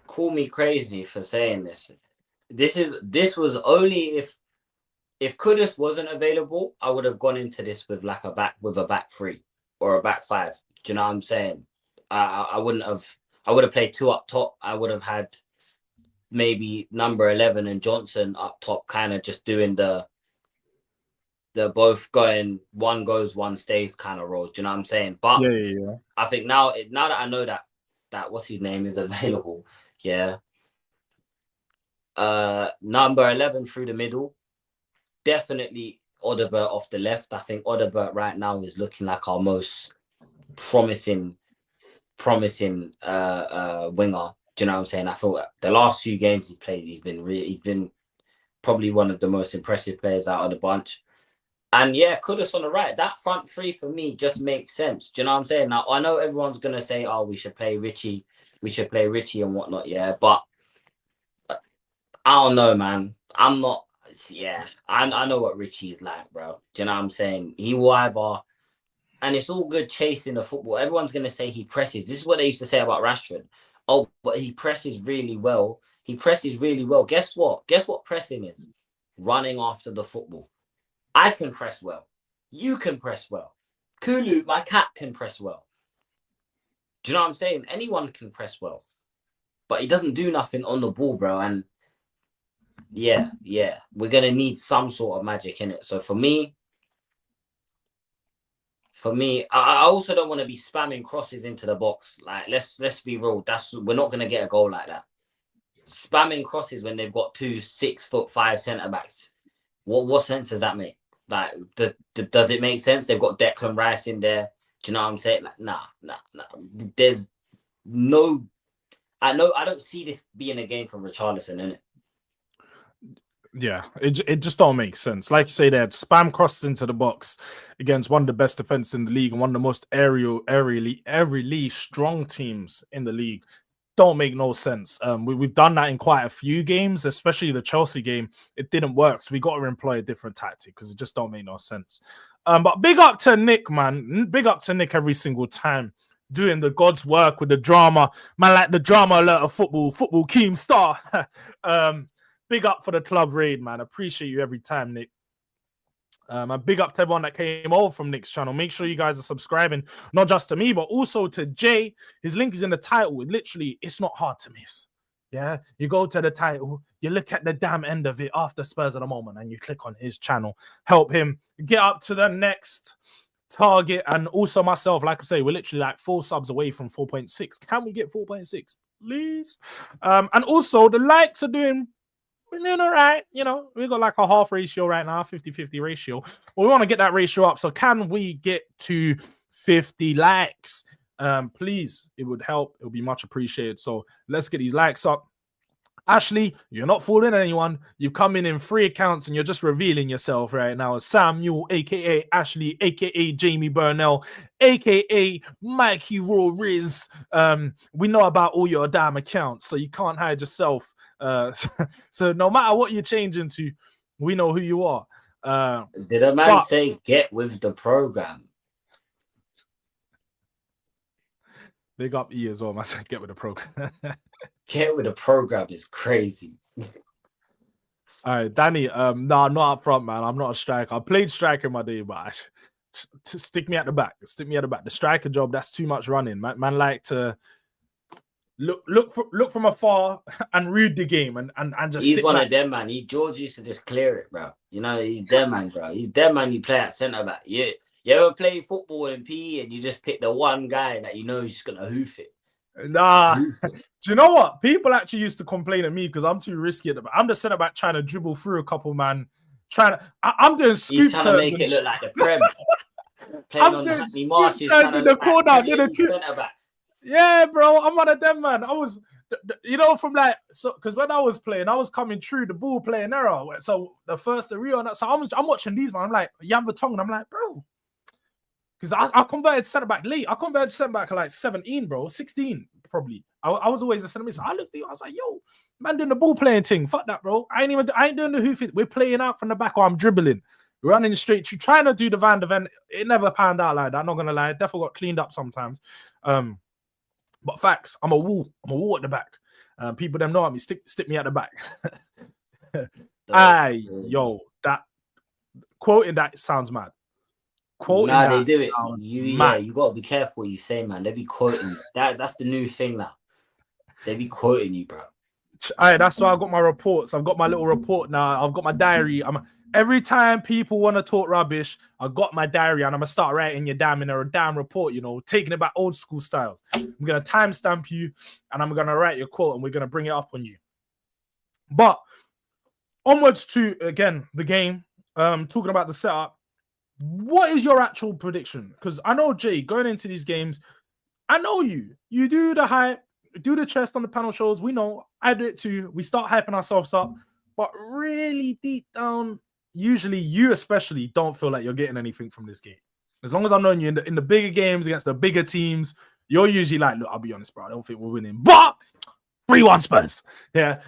call me crazy for saying this. This was only if Kudus wasn't available, I would have gone into this with like a back three or a back five. Do you know what I'm saying? I would have played two up top. I would have had maybe number 11 and Johnson up top, kind of just doing the both going, one goes, one stays kind of role. Do you know what I'm saying? But yeah. I think now that I know that what's his name is available, yeah. Number 11 through the middle, definitely Odobert off the left. I think Odobert right now is looking like our most promising winger. Do you know what I'm saying? I feel the last few games he's played, he's been probably one of the most impressive players out of the bunch. And yeah, Kudus on the right. That front three for me just makes sense. Do you know what I'm saying? Now I know everyone's gonna say, "Oh, we should play Richie and whatnot." Yeah, but I don't know, man. I'm not. Yeah, I know what Richie is like, bro. Do you know what I'm saying? He will either, and it's all good chasing the football. Everyone's gonna say he presses. This is what they used to say about Rashford. Oh, but he presses really well. Guess what? Guess what pressing is? Running after the football. I can press well. You can press well. Kulu, my cat, can press well. Do you know what I'm saying? Anyone can press well, but he doesn't do nothing on the ball, bro. And yeah, we're gonna need some sort of magic in it. So for me, I also don't want to be spamming crosses into the box. Like, let's be real. We're not gonna get a goal like that. Spamming crosses when they've got 2 6'5" centre backs. What sense does that make? Like, does it make sense? They've got Declan Rice in there. Do you know what I'm saying? Like, nah. There's no. I don't see this being a game for Richarlison, innit? Yeah, it just don't make sense. Like you say, they had spam crosses into the box against one of the best defenses in the league and one of the most aerially strong teams in the league. Don't make no sense. We've done that in quite a few games, especially the Chelsea game. It didn't work, so we got to employ a different tactic because it just don't make no sense. But big up to Nick, man. Big up to Nick every single time doing the God's work with the drama. Man, like the drama alert of football Keem Star. Big up for the club raid, man. Appreciate you every time, Nick. And big up to everyone that came over from Nick's channel. Make sure you guys are subscribing, not just to me, but also to Jay. His link is in the title. It's not hard to miss. Yeah, you go to the title, you look at the damn end of it after Spurs at the moment, and you click on his channel. Help him get up to the next target. And also myself, like I say, we're literally like 4 subs away from 4.6. Can we get 4.6, please? And also the likes are doing we're doing all right. You know, we got like a half ratio right now, 50-50 ratio. But we want to get that ratio up. So can we get to 50 likes? Please, it would help. It would be much appreciated. So let's get these likes up. Ashley, you're not fooling anyone. You've come in 3 accounts and you're just revealing yourself right now. Samuel, aka Ashley, aka Jamie Burnell, aka Mikey Raw Riz. We know about all your damn accounts, so you can't hide yourself. So no matter what you change into, we know who you are. Did a man say get with the program? Big up E as well, man. Get with the program. Get with the program is crazy. All right, Danny. No, I'm not up front, man. I'm not a striker. I played striker in my day, but stick me at the back. Stick me at the back. The striker job, that's too much running. Man like to look from afar and read the game and just. He's one of them, man. George used to just clear it, bro. You know, he's them man, bro. He's them man. You play at centre back. You ever play football in PE and you just pick the one guy that you know is just gonna hoof it? Nah. Do you know what? People actually used to complain at me because I'm too risky at the back. I'm the centre back trying to dribble through a couple, man. I'm doing scoop He's trying to make it look like the Prem. I'm doing scoop turns in the corner. Yeah, bro. I'm one of them, man. I was, you know, from like, so because when I was playing, I was coming through the ball playing error. So the first Rio, and so I'm watching these, man. I'm like, Yam Vertonghen. I'm like, bro. Because I converted centre back late. I converted centre back at like 17, bro. 16, probably. I was always a centre mid. So I looked at you, I was like, yo, man doing the ball playing thing. Fuck that, bro. I ain't doing the hoofing. We're playing out from the back or I'm dribbling. Running straight through, trying to do the Van de Ven. It never panned out like that. I'm not gonna lie. Definitely got cleaned up sometimes. But facts, I'm a wall at the back. People them know me. Stick me at the back. Yo, that quoting that sounds mad. Nah, they do it. You gotta be careful what you say, man. They be quoting that's the new thing now. They be quoting you, bro. That's why I got my reports. I've got my little report now. I've got my diary. Every time people want to talk rubbish, I got my diary and I'm gonna start writing you down in a damn report, you know, taking it back old school styles. I'm gonna timestamp you and I'm gonna write your quote and we're gonna bring it up on you. But onwards to again the game. Talking about the setup. What is your actual prediction? Because I know Jay going into these games, I know you do the hype, do the chest on the panel shows. We know I do it too. We start hyping ourselves up, but really deep down, usually you especially don't feel like you're getting anything from this game. As long as I'm knowing you in the bigger games against the bigger teams, you're usually like, look, I'll be honest, bro, I don't think we're winning, but 3-1 Spurs. Yeah,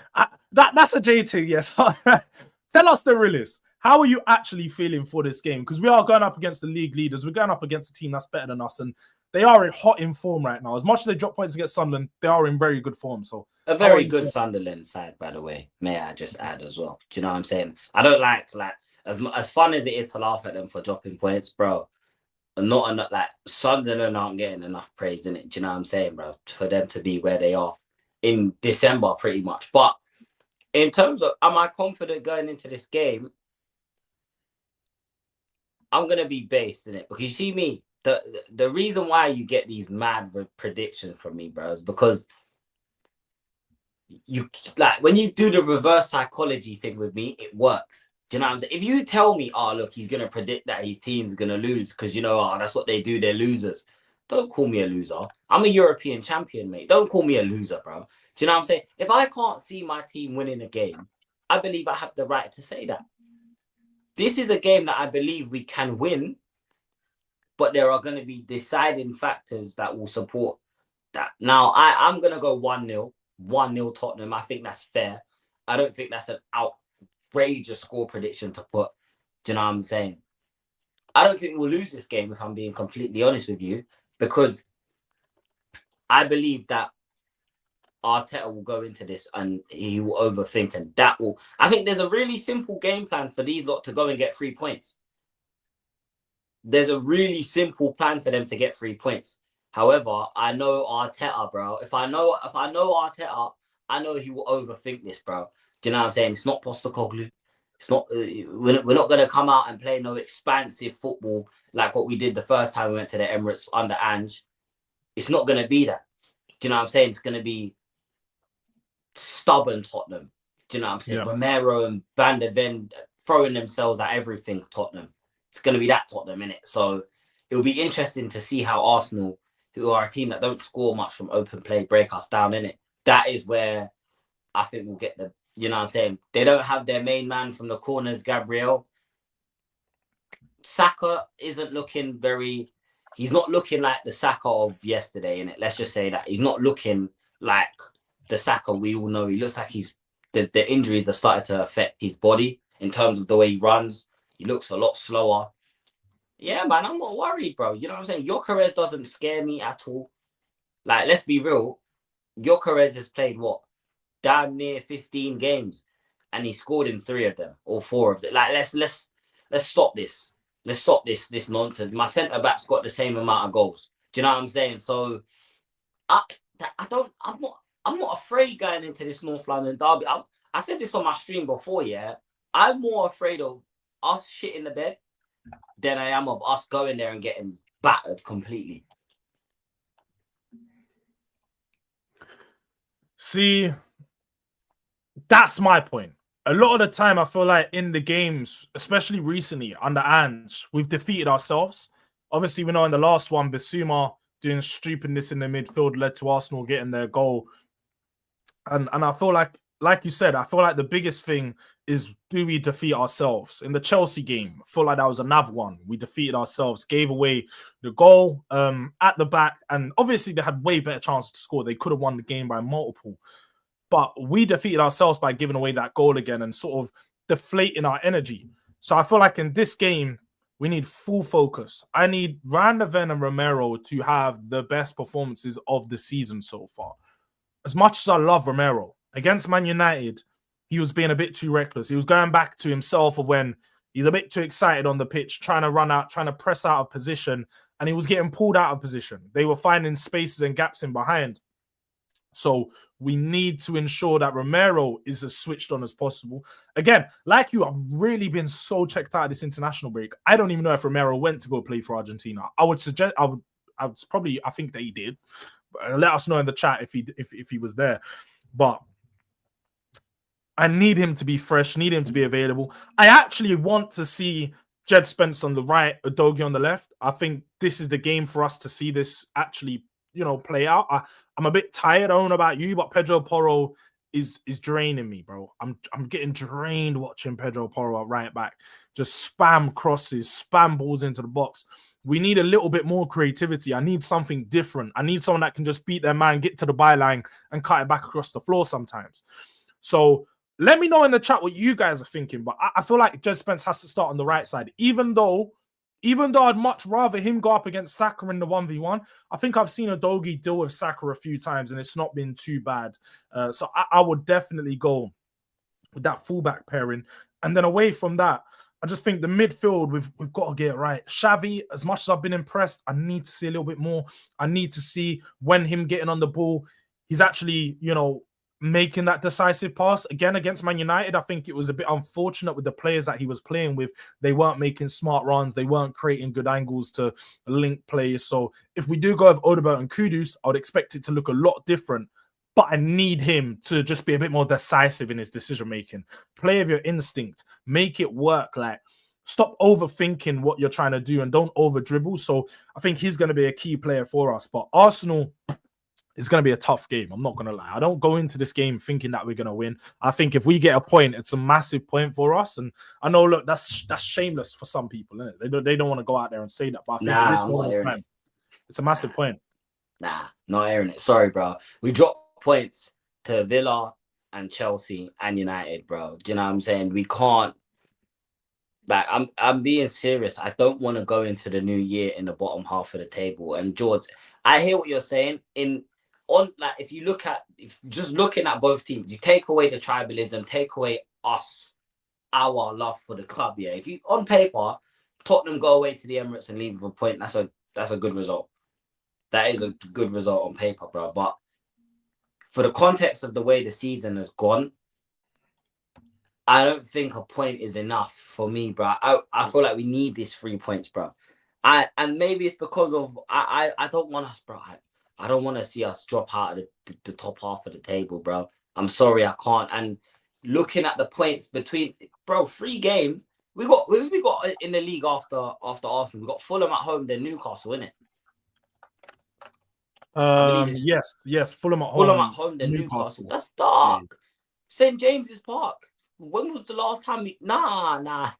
that's a J thing. Yes. Tell us the realist. How are you actually feeling for this game? Because we are going up against the league leaders. We're going up against a team that's better than us. And they are hot in form right now. As much as they drop points against Sunderland, they are in very good form. So a very good Sunderland side, by the way. May I just add as well? Do you know what I'm saying? I don't like as fun as it is to laugh at them for dropping points, bro. Not enough. Like Sunderland aren't getting enough praise in it. Do you know what I'm saying, bro? For them to be where they are in December, pretty much. But in terms of, am I confident going into this game? I'm gonna be based in it because you see me. The reason why you get these mad predictions from me, bro, is because you like when you do the reverse psychology thing with me, it works. Do you know what I'm saying? If you tell me, oh look, he's gonna predict that his team's gonna lose because you know, that's what they do, they're losers. Don't call me a loser. I'm a European champion, mate. Don't call me a loser, bro. Do you know what I'm saying? If I can't see my team winning a game, I believe I have the right to say that. This is a game that I believe we can win, but there are going to be deciding factors that will support that. Now, I'm going to go 1-0. 1-0 Tottenham. I think that's fair. I don't think that's an outrageous score prediction to put. Do you know what I'm saying? I don't think we'll lose this game, if I'm being completely honest with you, because I believe that Arteta will go into this and he will overthink, and that will. I think there's a really simple game plan for these lot to go and get 3 points. There's a really simple plan for them to get 3 points. However, I know Arteta, bro. If I know Arteta, I know he will overthink this, bro. Do you know what I'm saying? It's not Postecoglou. It's not. We're not going to come out and play no expansive football like what we did the first time we went to the Emirates under Ange. It's not going to be that. Do you know what I'm saying? It's going to be stubborn Tottenham. Do you know what I'm saying? Romero and Van der Ven throwing themselves at everything, Tottenham. It's going to be that Tottenham, innit? So it'll be interesting to see how Arsenal, who are a team that don't score much from open play, break us down, innit? That is where I think we'll get the, you know what I'm saying? They don't have their main man from the corners, Gabriel. Saka isn't looking he's not looking like the Saka of yesterday, innit? Let's just say that. He's not looking like the Saka we all know. He looks like the injuries have started to affect his body in terms of the way he runs. He looks a lot slower. Yeah, man, I'm not worried, bro. You know what I'm saying? Gyökeres doesn't scare me at all. Like, let's be real. Gyökeres has played what? Damn near 15 games. And he scored in 3 of them, or 4 of them. Like, let's stop this. Let's stop this nonsense. My centre-back's got the same amount of goals. Do you know what I'm saying? So I'm not afraid going into this North London derby. I said this on my stream before, yeah. I'm more afraid of us shitting the bed than I am of us going there and getting battered completely. See, that's my point. A lot of the time, I feel like in the games, especially recently under Ange, we've defeated ourselves. Obviously, we know in the last one, Bissouma doing stupidness in the midfield led to Arsenal getting their goal. And I feel like you said, I feel like the biggest thing is, do we defeat ourselves? In the Chelsea game, I feel like that was another one. We defeated ourselves, gave away the goal at the back. And obviously, they had way better chances to score. They could have won the game by multiple. But we defeated ourselves by giving away that goal again and sort of deflating our energy. So I feel like in this game, we need full focus. I need Van der Ven and Romero to have the best performances of the season so far. As much as I love Romero, against Man United, he was being a bit too reckless. He was going back to himself of when he's a bit too excited on the pitch, trying to run out, trying to press out of position, and he was getting pulled out of position. They were finding spaces and gaps in behind. So we need to ensure that Romero is as switched on as possible. Again, like you, I've really been so checked out of this international break. I don't even know if Romero went to go play for Argentina. I would suggest, I think that he did. Let us know in the chat if he was there. But I need him to be fresh, need him to be available. I actually want to see Jed Spence on the right, Udogie on the left. I think this is the game for us to see this actually, play out. I'm a bit tired. I don't know about you, but Pedro Porro is draining me, bro. I'm getting drained watching Pedro Porro at right back. Just spam crosses, spam balls into the box. We need a little bit more creativity. I need something different. I need someone that can just beat their man, get to the byline, and cut it back across the floor sometimes. So let me know in the chat what you guys are thinking. But I feel like Jed Spence has to start on the right side, even though I'd much rather him go up against Saka in the 1v1. I think I've seen Udogie deal with Saka a few times, and it's not been too bad. So I would definitely go with that fullback pairing. And then away from that, I just think the midfield, we've got to get it right. Xavi, as much as I've been impressed, I need to see a little bit more. I need to see when him getting on the ball, he's actually, making that decisive pass. Again, against Man United, I think it was a bit unfortunate with the players that he was playing with. They weren't making smart runs. They weren't creating good angles to link players. So if we do go with Odobert and Kudus, I would expect it to look a lot different. But I need him to just be a bit more decisive in his decision-making. Play with your instinct. Make it work. Like, stop overthinking what you're trying to do and don't over-dribble. So I think he's going to be a key player for us. But Arsenal, it's going to be a tough game. I'm not going to lie. I don't go into this game thinking that we're going to win. I think if we get a point, it's a massive point for us. And I know, look, that's shameless for some people, isn't it? They don't want to go out there and say that. But I think at this moment in time, it's a massive point. Nah, not airing it. Sorry, bro. We dropped points to Villa and Chelsea and United, bro. Do you know what I'm saying? We can't. Like, I'm being serious. I don't want to go into the new year in the bottom half of the table. And Jords, I hear what you're saying. If you look at, just looking at both teams, you take away the tribalism, take away us, our love for the club. Yeah, if you on paper, Tottenham go away to the Emirates and leave with a point, that's a good result. That is a good result on paper, bro. But for the context of the way the season has gone, I don't think a point is enough for me, bro. I feel like we need these 3 points, bro. And maybe it's because of I don't want us, bro. I don't want to see us drop out of the top half of the table, bro. I'm sorry, I can't. And looking at the points between, bro, 3 games. We got in the league after Arsenal. We got Fulham at home, then Newcastle, innit? I believe it's yes. Fulham at Fulham, then Newcastle. Newcastle. That's dark. Yeah. St. James's Park. When was the last time we? Nah,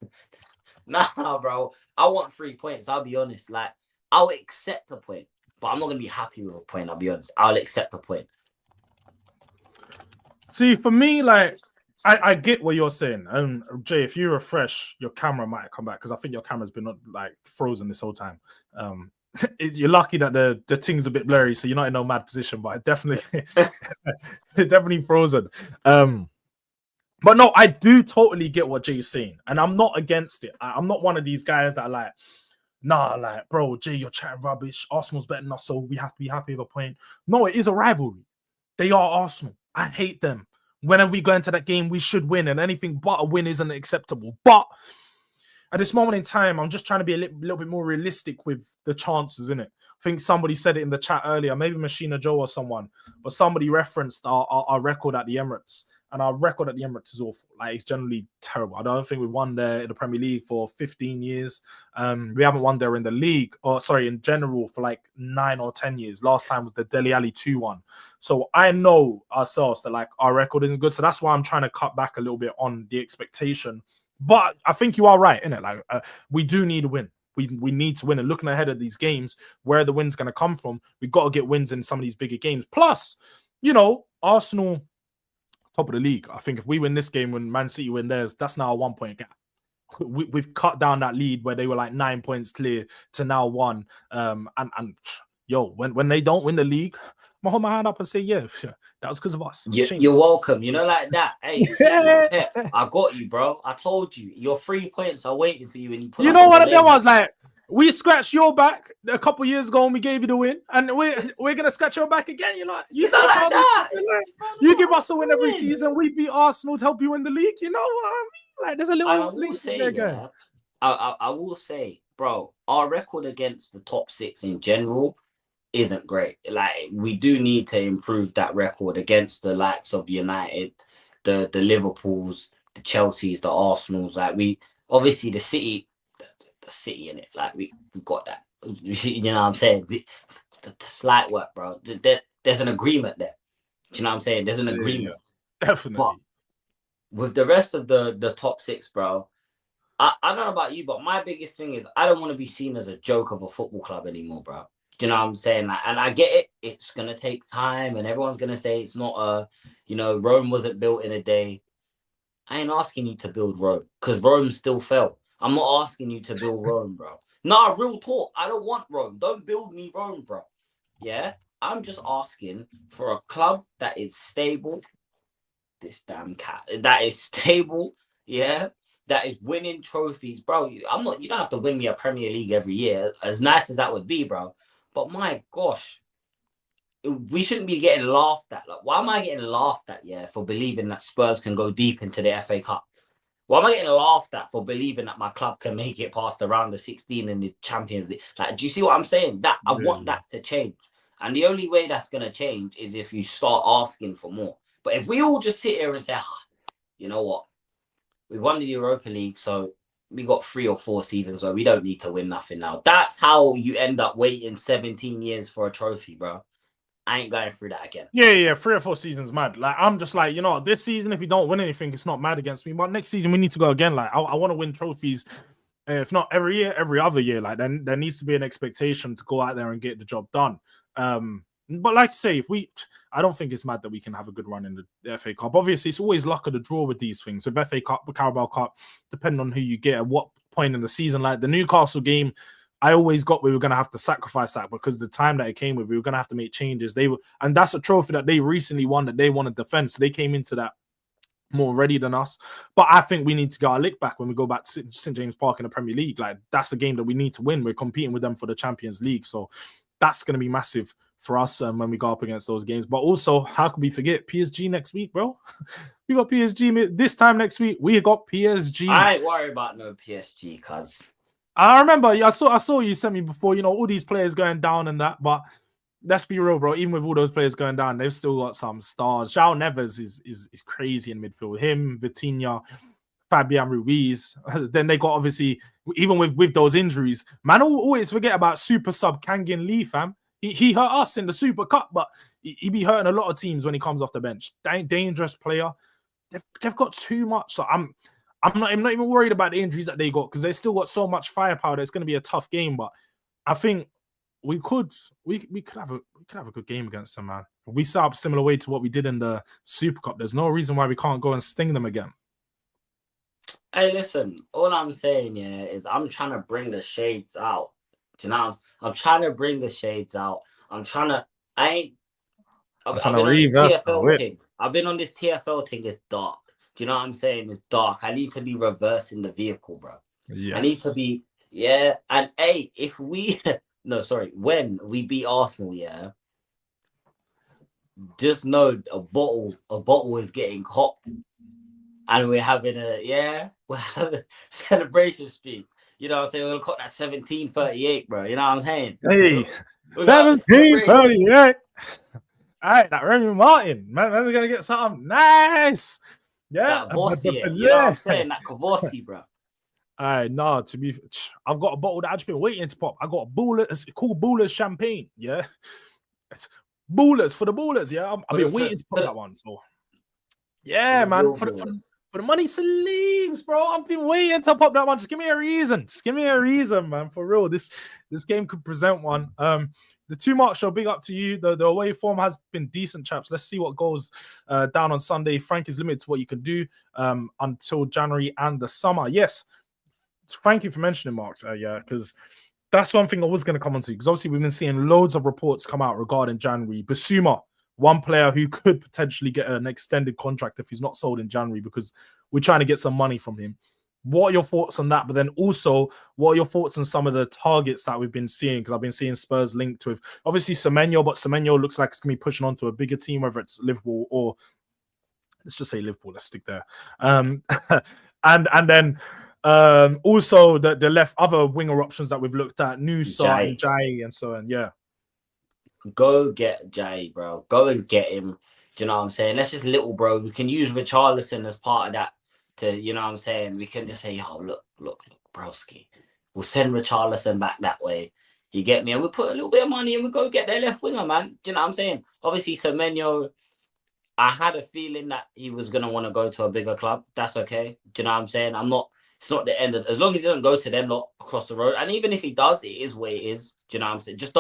bro. I want 3 points. I'll be honest. Like, I'll accept a point, but I'm not gonna be happy with a point. I'll be honest. I'll accept a point. See, for me, like, I get what you're saying. And Jay, if you refresh, your camera might come back because I think your camera's been like frozen this whole time. You're lucky that the thing's a bit blurry, so you're not in no mad position. But it definitely, it's definitely frozen. But no, I do totally get what Jay's saying, and I'm not against it. I'm not one of these guys that are like, nah, like, bro, Jay, you're chatting rubbish. Arsenal's better than us, so we have to be happy with a point. No, it is a rivalry. They are Arsenal. I hate them. Whenever we go into that game, we should win, and anything but a win isn't acceptable. But at this moment in time, I'm just trying to be a little bit more realistic with the chances, innit? I think somebody said it in the chat earlier, maybe Machina Joe or someone, but somebody referenced our record at the Emirates. And our record at the Emirates is awful. Like, it's generally terrible. I don't think we won there in the Premier League for 15 years. We haven't won there in the league, in general, for like 9 or 10 years. Last time was the Dele Alli 2-1. So I know ourselves that, like, our record isn't good. So that's why I'm trying to cut back a little bit on the expectation. But I think you are right, innit? Like, we do need a win. We need to win. And looking ahead at these games, where the win's going to come from, we've got to get wins in some of these bigger games. Plus, Arsenal, top of the league. I think if we win this game, when Man City win theirs, that's now a 1 point gap. We've cut down that lead where they were like 9 points clear to now 1. When they don't win the league, I'm gonna hold my hand up and say, yeah, that was because of us. You're welcome. Like that. Hey, I got you, bro. I told you. Your 3 points are waiting for you, and you put. You know what it was like? We scratched your back a couple years ago, and we gave you the win, and we're gonna scratch your back again. You're like, you not like that. You give us a win every season. We beat Arsenal to help you win the league. You know what I mean? Like, there's a little link there, guys. I will say, bro, our record against the top 6 in general isn't great. Like, we do need to improve that record against the likes of United, the Liverpools, the Chelseas, the Arsenals. Like, we obviously the City in it. Like, we've got that. You know what I'm saying? The slight work, bro. There's an agreement there. Do you know what I'm saying? There's an agreement. Yeah, definitely. But with the rest of the top 6, bro, I don't know about you, but my biggest thing is I don't want to be seen as a joke of a football club anymore, bro. Do you know what I'm saying? Like, and I get it. It's going to take time, and everyone's going to say it's not Rome wasn't built in a day. I ain't asking you to build Rome, because Rome still fell. I'm not asking you to build Rome, bro. Nah, real talk. I don't want Rome. Don't build me Rome, bro. Yeah? I'm just asking for a club that is stable. This damn cat. That is stable, yeah? That is winning trophies, bro. You don't have to win me a Premier League every year, as nice as that would be, bro. But my gosh, we shouldn't be getting laughed at. Like, why am I getting laughed at, for believing that Spurs can go deep into the FA Cup? Why am I getting laughed at for believing that my club can make it past the round of 16 in the Champions League? Like, do you see what I'm saying? I want that to change. And the only way that's going to change is if you start asking for more. But if we all just sit here and say, you know what? We won the Europa League, so we got 3 or 4 seasons where we don't need to win nothing now. That's how you end up waiting 17 years for a trophy, bro. I ain't going through that again. Yeah, 3 or 4 seasons mad. Like, I'm just like, this season, if we don't win anything, it's not mad against me. But next season, we need to go again. Like, I want to win trophies, if not every year, every other year. Like, then there needs to be an expectation to go out there and get the job done. But like you say, I don't think it's mad that we can have a good run in the FA Cup. Obviously, it's always luck of the draw with these things. With FA Cup, with Carabao Cup, depending on who you get at what point in the season. Like the Newcastle game, I always got we were going to have to sacrifice that because the time that it came with, we were going to have to make changes. And that's a trophy that they recently won that they want to defend. So they came into that more ready than us. But I think we need to get our lick back when we go back to St. James Park in the Premier League. Like, that's a game that we need to win. We're competing with them for the Champions League. So that's going to be massive for us when we go up against those games. But also, how could we forget PSG next week, bro? We got PSG this time next week. We got PSG. I ain't worried about no PSG, cuz. I remember, I saw you sent me before, all these players going down and that, but let's be real, bro. Even with all those players going down, they've still got some stars. João Neves is crazy in midfield. Him, Vitinha, Fabian Ruiz. Then they got obviously, even with those injuries, man, always forget about super sub Kangin Lee, fam. He hurt us in the Super Cup, but he be hurting a lot of teams when he comes off the bench. Dangerous player. They've got too much. So I'm not even worried about the injuries that they got because they still got so much firepower that it's going to be a tough game. But I think we could have a good game against them, man. If we set up similar way to what we did in the Super Cup, there's no reason why we can't go and sting them again. Hey, listen, all I'm saying, yeah, is I'm trying to bring the shades out. Do you know? I'm trying to bring the shades out. I've been on this TFL thing. I've been on this TFL thing. It's dark. Do you know what I'm saying? It's dark. I need to be reversing the vehicle, bro. Yes. I need to be, yeah. And hey, when we beat Arsenal, yeah, just know a bottle is getting copped. And we're having a celebration streak. You know what I'm saying? We're going to call that 1738, bro. You know what I'm saying? Hey, 1738. All right, that Remy Martin. Man, we're going to get something nice. Yeah. That Vossi, you know what I'm saying? That Kavosi, bro. All right, I've got a bottle that I've just been waiting to pop. I got a Bula, it's called Bula's Champagne. Yeah. It's Ballers for the Ballers. Yeah. I've been waiting to pop that one. So, yeah, man. For the money sleeves, bro. I've been waiting to pop that one. Just give me a reason. Just give me a reason, man. For real. This game could present one. The 2 Mark show, big up to you. The away form has been decent, chaps. Let's see what goes down on Sunday. Frank is limited to what you can do until January and the summer. Yes. Thank you for mentioning Marks. Yeah, because that's one thing I was going to come on to. Because obviously we've been seeing loads of reports come out regarding January. Basuma, one player who could potentially get an extended contract if he's not sold in January because we're trying to get some money from him. What are your thoughts on that? But then also, what are your thoughts on some of the targets that we've been seeing? Because I've been seeing Spurs linked with, obviously, Semenyo, but Semenyo looks like it's going to be pushing on to a bigger team, whether it's Liverpool or, let's just say Liverpool, let's stick there. And then also the left other winger options that we've looked at, Nusa and Jai and so on, yeah. Go get Jay, bro. Go and get him. Do you know what I'm saying? Let's just little, bro. We can use Richarlison as part of that to, you know what I'm saying? We can just say, yo, look, broski. We'll send Richarlison back that way. You get me? And we'll put a little bit of money and we'll go get their left winger, man. Do you know what I'm saying? Obviously, Semenyo, I had a feeling that he was going to want to go to a bigger club. That's okay. Do you know what I'm saying? It's not the end of, as long as he doesn't go to them lot across the road. And even if he does, it is where it is. Do you know what I'm saying? Just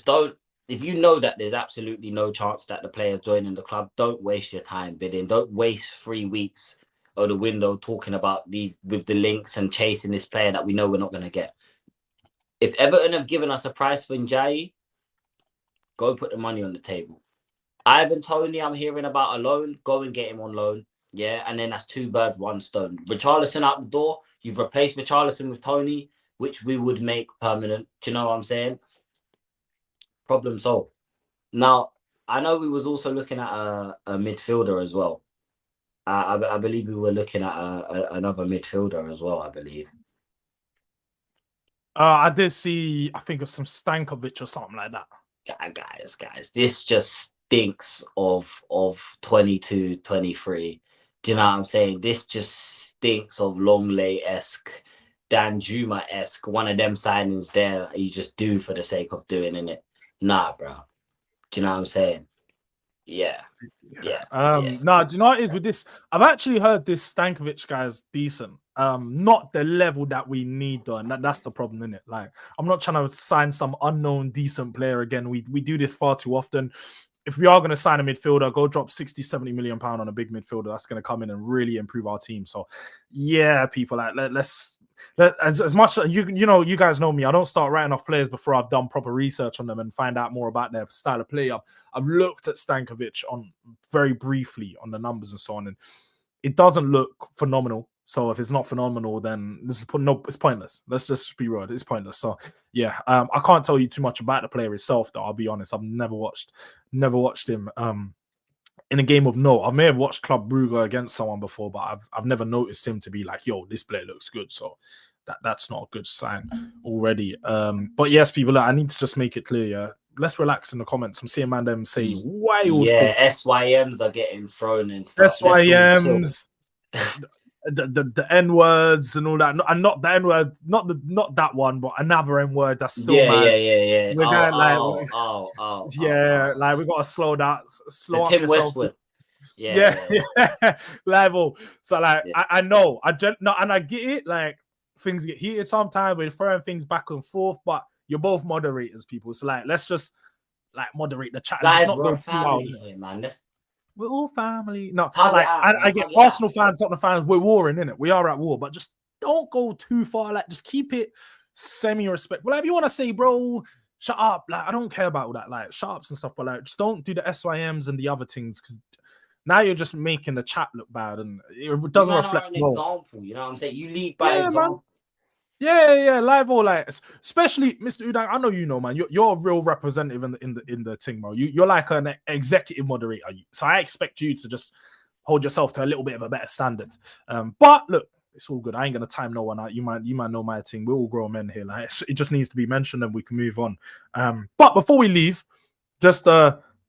don't, if you know that there's absolutely no chance that the player's joining the club, don't waste your time bidding. Don't waste 3 weeks of the window talking about these with the links and chasing this player that we know we're not going to get. If Everton have given us a price for Njayi, go put the money on the table. Ivan Toney, I'm hearing about a loan. Go and get him on loan. Yeah, and then that's 2 birds, 1 stone. Richarlison out the door. You've replaced Richarlison with Toney, which we would make permanent. Do you know what I'm saying? Problem solved. Now, I know we was also looking at a midfielder as well. I believe we were looking at another midfielder as well, I believe. I did see, I think, of some Stankovic or something like that. Guys, this just stinks of 22, 23. Do you know what I'm saying? This just stinks of Longley-esque, Danjuma-esque, one of them signings there that you just do for the sake of doing, innit? Nah, bro. Do you know what I'm saying? Yeah. No, do you know what it is with this? I've actually heard this Stankovic guy is decent. Not the level that we need though, and that's the problem, isn't it? Like, I'm not trying to sign some unknown decent player again. We do this far too often. If we are going to sign a midfielder, go drop 60, 70 million pound on a big midfielder that's going to come in and really improve our team. So yeah, people, like let's as much you guys know me, I don't start writing off players before I've done proper research on them and find out more about their style of play. I've looked at Stankovic on very briefly on the numbers and so on, and it doesn't look phenomenal. So if it's not phenomenal, then it's pointless. Let's just be real, it's pointless. So yeah, I can't tell you too much about the player itself though. I'll be honest, I've never watched him in a game of note. I may have watched Club Brugge against someone before, but I've never noticed him to be like, yo, this player looks good. So that's not a good sign already. But yes, people, I need to just make it clear, yeah. let's relax in the comments. I'm seeing man them say wild yeah, SYMs are getting thrown and stuff. SYMs, the N words and all that, and not the N word, not that one, but another N word that's still mad. Yeah. We're going like we gotta slow up Tim yourself. Westwood. Yeah. Level. So like I know and I get it, like things get heated sometimes, we're throwing things back and forth, but you're both moderators, people. So like let's just like moderate the chat. Guys, we're family here, man. We're all family. No, like I get Arsenal fans, Tottenham fans, we're warring, innit? We are at war, but just don't go too far. Like just keep it semi-respect. Whatever you want to say, bro. Shut up. Like I don't care about all that, like shut ups and stuff, but like just don't do the SYMs and the other things, because now you're just making the chat look bad, and it doesn't reflect an example. You know what I'm saying? You lead by example. Man. Yeah, live all like, especially Mr. Udang. I know you know, man. You're a real representative in the thing, bro. You're like an executive moderator, so I expect you to just hold yourself to a little bit of a better standard. But look, it's all good. I ain't gonna time no one out. You might know my thing. We're all grown men here. Like it just needs to be mentioned, and we can move on. But before we leave, just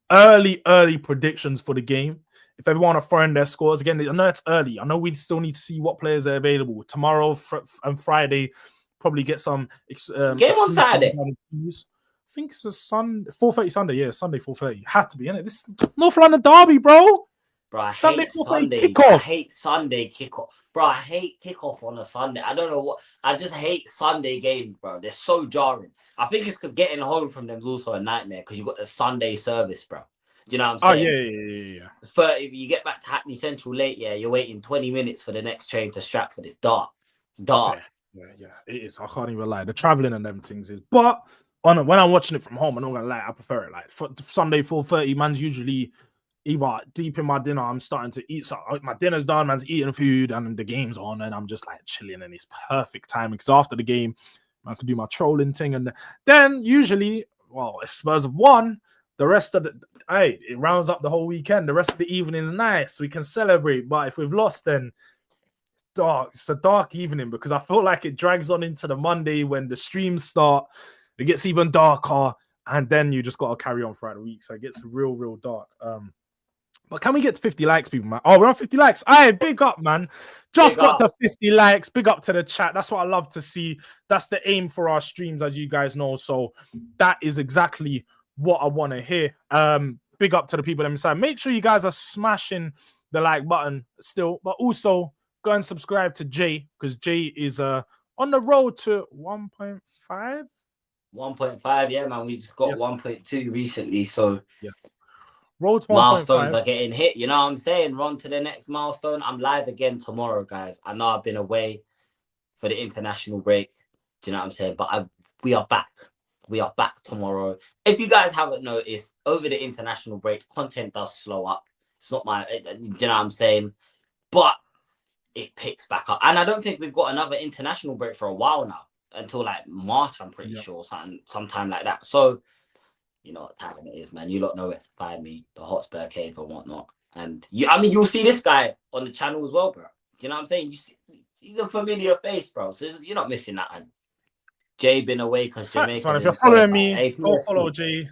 early predictions for the game. If everyone want to throw in their scores again, I know it's early. I know we still need to see what players are available tomorrow and Friday. Probably get some game on Saturday. I think it's a Sunday, 4:30 Sunday. Yeah, Sunday 4:30. Had to be, innit? This North London derby, bro. Bro, I Sunday hate Sunday kickoff. I hate Sunday kickoff. Bro, I hate kickoff on a Sunday. I don't know what. I just hate Sunday games, bro. They're so jarring. I think it's because getting home from them is also a nightmare because you got the Sunday service, bro. Do you know what I'm saying? Oh, yeah. 30, you get back to Hackney Central late, you're waiting 20 minutes for the next train to Stratford. It's dark. It's dark. Yeah, it is. I can't even lie. The traveling and them things is. But when I'm watching it from home, I'm not gonna lie, I prefer it. Like for Sunday 4:30, man's usually either deep in my dinner, I'm starting to eat something. My dinner's done, man's eating food, and the game's on, and I'm just like chilling, and it's perfect timing because after the game, I can do my trolling thing, and then usually, well, if Spurs have won, the rest of it rounds up the whole weekend. The rest of the evening's nice. We can celebrate. But if we've lost, then it's dark. It's a dark evening because I feel like it drags on into the Monday when the streams start. It gets even darker, and then you just got to carry on throughout the week. So it gets real dark. But can we get to 50 likes, people, man? Oh, we're on 50 likes. Hey, big up, man. Just got to 50 likes. Big up to the chat. That's what I love to see. That's the aim for our streams, as you guys know. So that is exactly what I want to hear. Big up to the people inside. Make sure you guys are smashing the like button still, but also go and subscribe to Jay, because Jay is on the road to 1.5. 1.5, yeah, man. We just got 1.2 recently, so road to milestones are getting hit. You know what I'm saying? Run to the next milestone. I'm live again tomorrow, guys. I know I've been away for the international break. Do you know what I'm saying? But we are back. We are back tomorrow. If you guys haven't noticed, over the international break, content does slow up. It's not do you know what I'm saying? But it picks back up. And I don't think we've got another international break for a while now. Until like March, I'm pretty sure. Sometime like that. So, you know what time it is, man. You lot know where to find me. The Hotspur Cave and whatnot. And you'll see this guy on the channel as well, bro. Do you know what I'm saying? He's a familiar face, bro. So you're not missing that, man. Jay been away because Jamaica. Man, if you're following me, go follow Jay.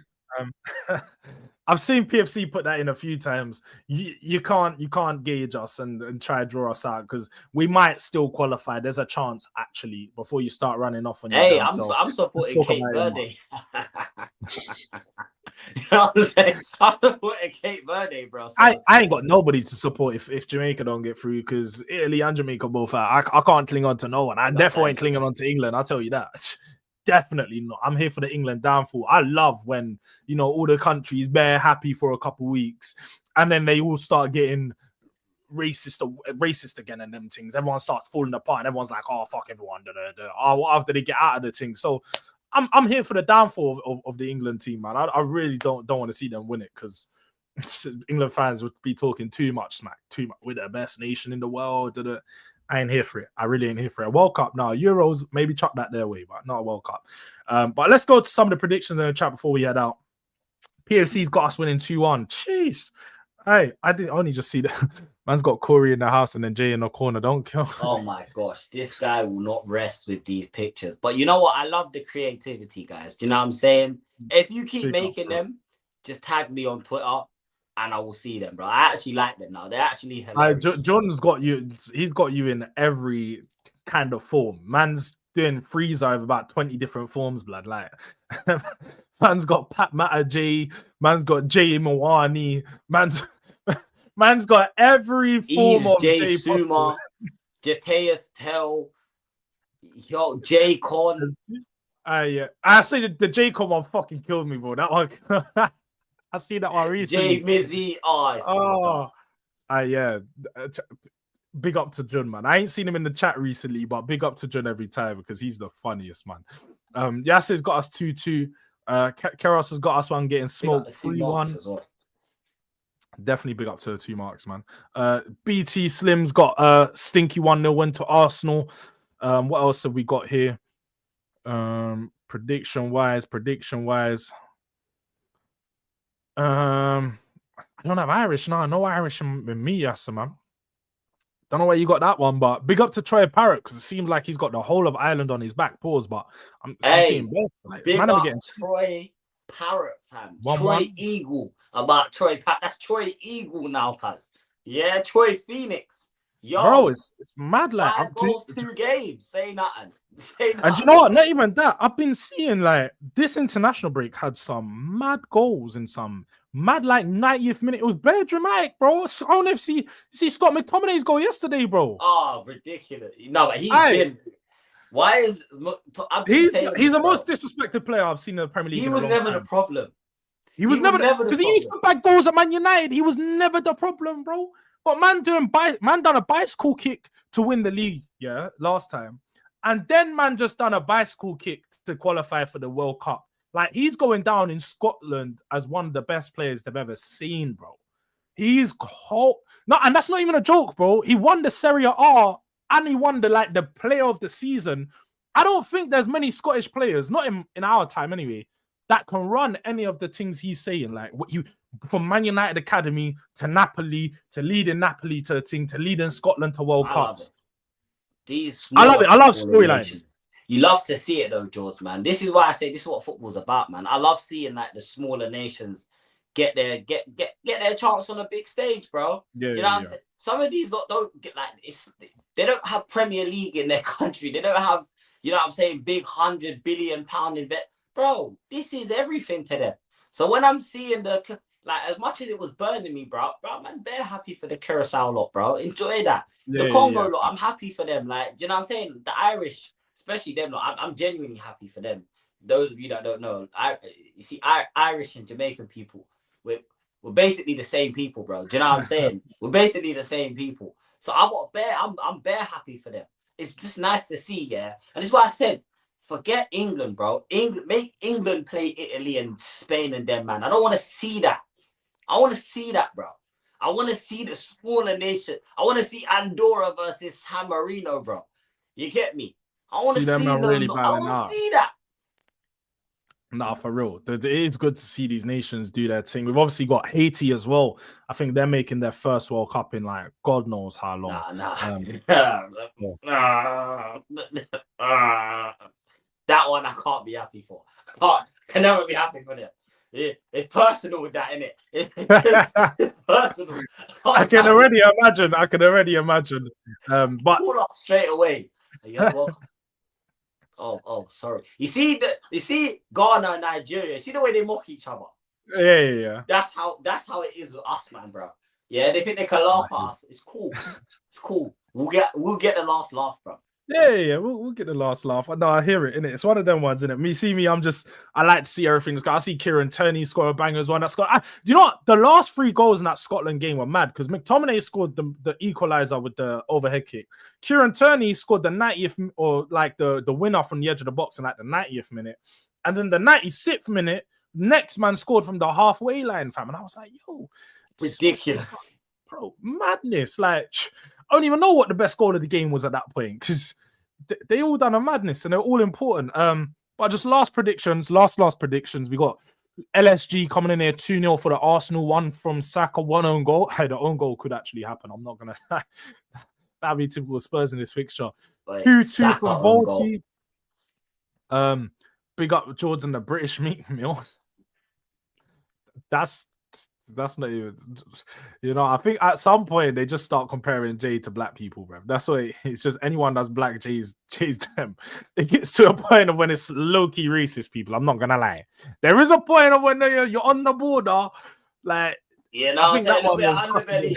I've seen PFC put that in a few times. You can't gauge us and try to draw us out because we might still qualify. There's a chance actually before you start running off on your damn self. I'm supporting Cape Verde. You know what I'm saying? I'm supporting Cape Verde, bro. So I ain't got nobody to support if Jamaica don't get through, because Italy and Jamaica both out. I can't cling on to no one. I definitely ain't clinging on to England. I'll tell you that. Definitely not. I'm here for the England downfall. I love when, you know, all the countries bare happy for a couple weeks and then they all start getting racist again and them things. Everyone starts falling apart and everyone's like, oh, fuck everyone. After they get out of the thing. So I'm here for the downfall of the England team, man. I really don't want to see them win it, because England fans would be talking too much smack, we're the best nation in the world. I ain't here for it. I really ain't here for it. World Cup, no. Euros, maybe chuck that their way, but not a World Cup. But let's go to some of the predictions in the chat before we head out. PFC's got us winning 2-1. Jeez. Hey, I didn't only just see that. Man's got Corey in the house and then Jay in the corner. Don't kill. Oh my gosh, this guy will not rest with these pictures. But you know what? I love the creativity, guys. Do you know what I'm saying? If you keep making them, just tag me on Twitter and I will see them, bro. I actually like them now. They're actually hilarious. Jordan's got you. He's got you in every kind of form. Man's doing freezer of about 20 different forms, blood. Like, man's got Pat Matter J. Man's got Jay Mwani. Man's got every form of Jay Suma, Jateus Tell, Jay Con. Yeah. I say the J Con one fucking killed me, bro. That one. I see that one recently. Jay Mizzy. Yeah. Big up to John, man. I ain't seen him in the chat recently, but big up to John every time because he's the funniest, man. Yasser's got us 2-2. Keros has got us one getting smoked 3-1. Definitely big up to the 2 marks, man. BT Slim's got a stinky 1-0 win to Arsenal. What else have we got here? Prediction wise. I don't have Irish. No Irish in me, Yasser, man. Don't know where you got that one, but big up to Troy Parrott because it seems like he's got the whole of Ireland on his back. Pause, but I'm seeing both. Like, big up Troy Parrot, fam. Troy Eagle. About Troy Parrot. That's Troy Eagle now, cuz. Yeah, Troy Phoenix. Yo, bro, it's mad. Like, 5 goals, 2 games. Say nothing. And you know what? Not even that. I've been seeing like this international break had some mad goals and some mad like 90th minute. It was very dramatic, bro. I don't know if see Scott McTominay's goal yesterday, bro. Oh, ridiculous. No, but he's been. Why is he's the most disrespected player I've seen in the Premier League? He was never the problem. He was never because he used to bag goals at Man United. He was never the problem, bro. But man done a bicycle kick to win the league, yeah, last time. And then man just done a bicycle kick to qualify for the World Cup. Like, he's going down in Scotland as one of the best players they've ever seen, bro. He's cold. No, and that's not even a joke, bro. He won the Serie A and he won the player of the season. I don't think there's many Scottish players, not in our time anyway, that can run any of the things he's saying. Like, what you from Man United Academy to Napoli to leading Napoli to leading Scotland to World Cups. I love it. I love storylines. You love to see it though, Jords, man. This is why I say this is what football's about, man. I love seeing like the smaller nations get their chance on a big stage, bro. Yeah, you know what I'm saying? Some of these lot don't get like they don't have Premier League in their country. They don't have, you know what I'm saying, big £100 billion invest. Bro, this is everything to them. So when I'm seeing as much as it was burning me, bro, man, they're happy for the Curacao lot, bro. Enjoy that. The Congo lot, I'm happy for them. Like, do you know what I'm saying? The Irish, especially them lot, I'm genuinely happy for them. Those of you that don't know, you see, Irish and Jamaican people, we're basically the same people, bro. Do you know what I'm saying? We're basically the same people. So I'm bare happy for them. It's just nice to see, yeah. And it's why I said, forget England, bro. Make England play Italy and Spain and them, man. I don't want to see that. I want to see that, bro. I want to see the smaller nation. I want to see Andorra versus San Marino, bro. You get me? I want to see them. I want to see that. Nah, for real. It is good to see these nations do their thing. We've obviously got Haiti as well. I think they're making their first World Cup in like God knows how long. That one I can't be happy for. Can never be happy for them. It's personal with that, innit? It's personal. I can already imagine. But pull up straight away. Oh, sorry. You see Ghana and Nigeria. See the way they mock each other. Yeah. That's how it is with us, man, bro. Yeah, they think they can laugh at us. It's cool. It's cool. We'll get the last laugh, bro. Yeah. We'll get the last laugh. No, I hear it, innit? It's one of them ones, innit? I like to see everything. I see Kieran Tierney score a banger as well. Do you know what? The last 3 goals in that Scotland game were mad because McTominay scored the equalizer with the overhead kick. Kieran Tierney scored the 90th or like the winner from the edge of the box in like the 90th minute. And then the 96th minute, next man scored from the halfway line, fam. And I was like, yo, ridiculous. Bro, madness. Like, I don't even know what the best goal of the game was at that point because they all done a madness and they're all important. But just last predictions. We got LSG coming in here 2-0 for the Arsenal, one from Saka, one own goal. Hey, the own goal could actually happen. I'm not gonna that'd be typical Spurs in this fixture. 2-2 from Volty. Big up Jords and the British meat meal. That's not even, you know, I think at some point they just start comparing Jay to black people, bro. That's why it's just anyone that's black, Jay's them. It gets to a point of when it's low-key racist people. I'm not gonna lie. There is a point of when you're on the border, like, you know, I think that one underbelly.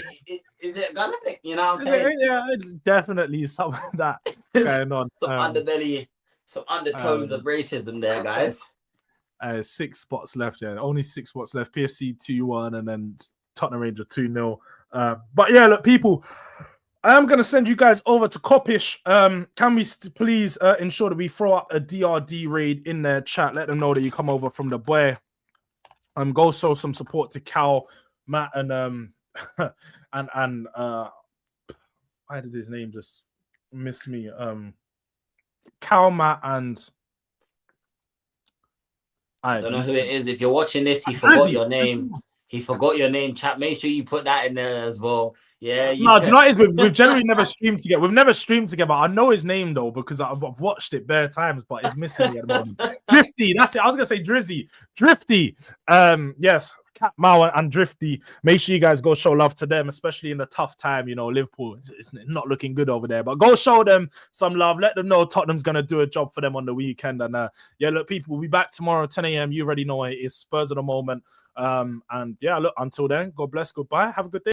Is it gonna think? You know what I'm saying? Yeah, definitely some of that going on. Some underbelly, some undertones of racism there, guys. 6 spots left, yeah. Only 6 spots left. PFC 2-1 and then Tottenham Ranger 2-0. But yeah, look, people, I am going to send you guys over to Kopish. Can we please ensure that we throw up a DRD raid in their chat? Let them know that you come over from the boy. Go show some support to Cal, Matt, and why did his name just miss me? Cal, Matt, and I don't know who it is. If you're watching this, he forgot your name. He forgot your name, chat. Make sure you put that in there as well. Yeah. No, do you know what it is? We've generally never streamed together. We've never streamed together. I know his name though because I've watched it bare times, but it's missing me at the moment. Drifty, that's it. I was gonna say Drizzy, Drifty. Yes, Cat Mao and Drifty. Make sure you guys go show love to them, especially in the tough time. You know, Liverpool it's not looking good over there, but go show them some love. Let them know Tottenham's gonna do a job for them on the weekend. And yeah, look, people, we'll be back tomorrow 10 a.m. You already know it is Spurs of the moment. And yeah, look, until then, God bless, goodbye, have a good day.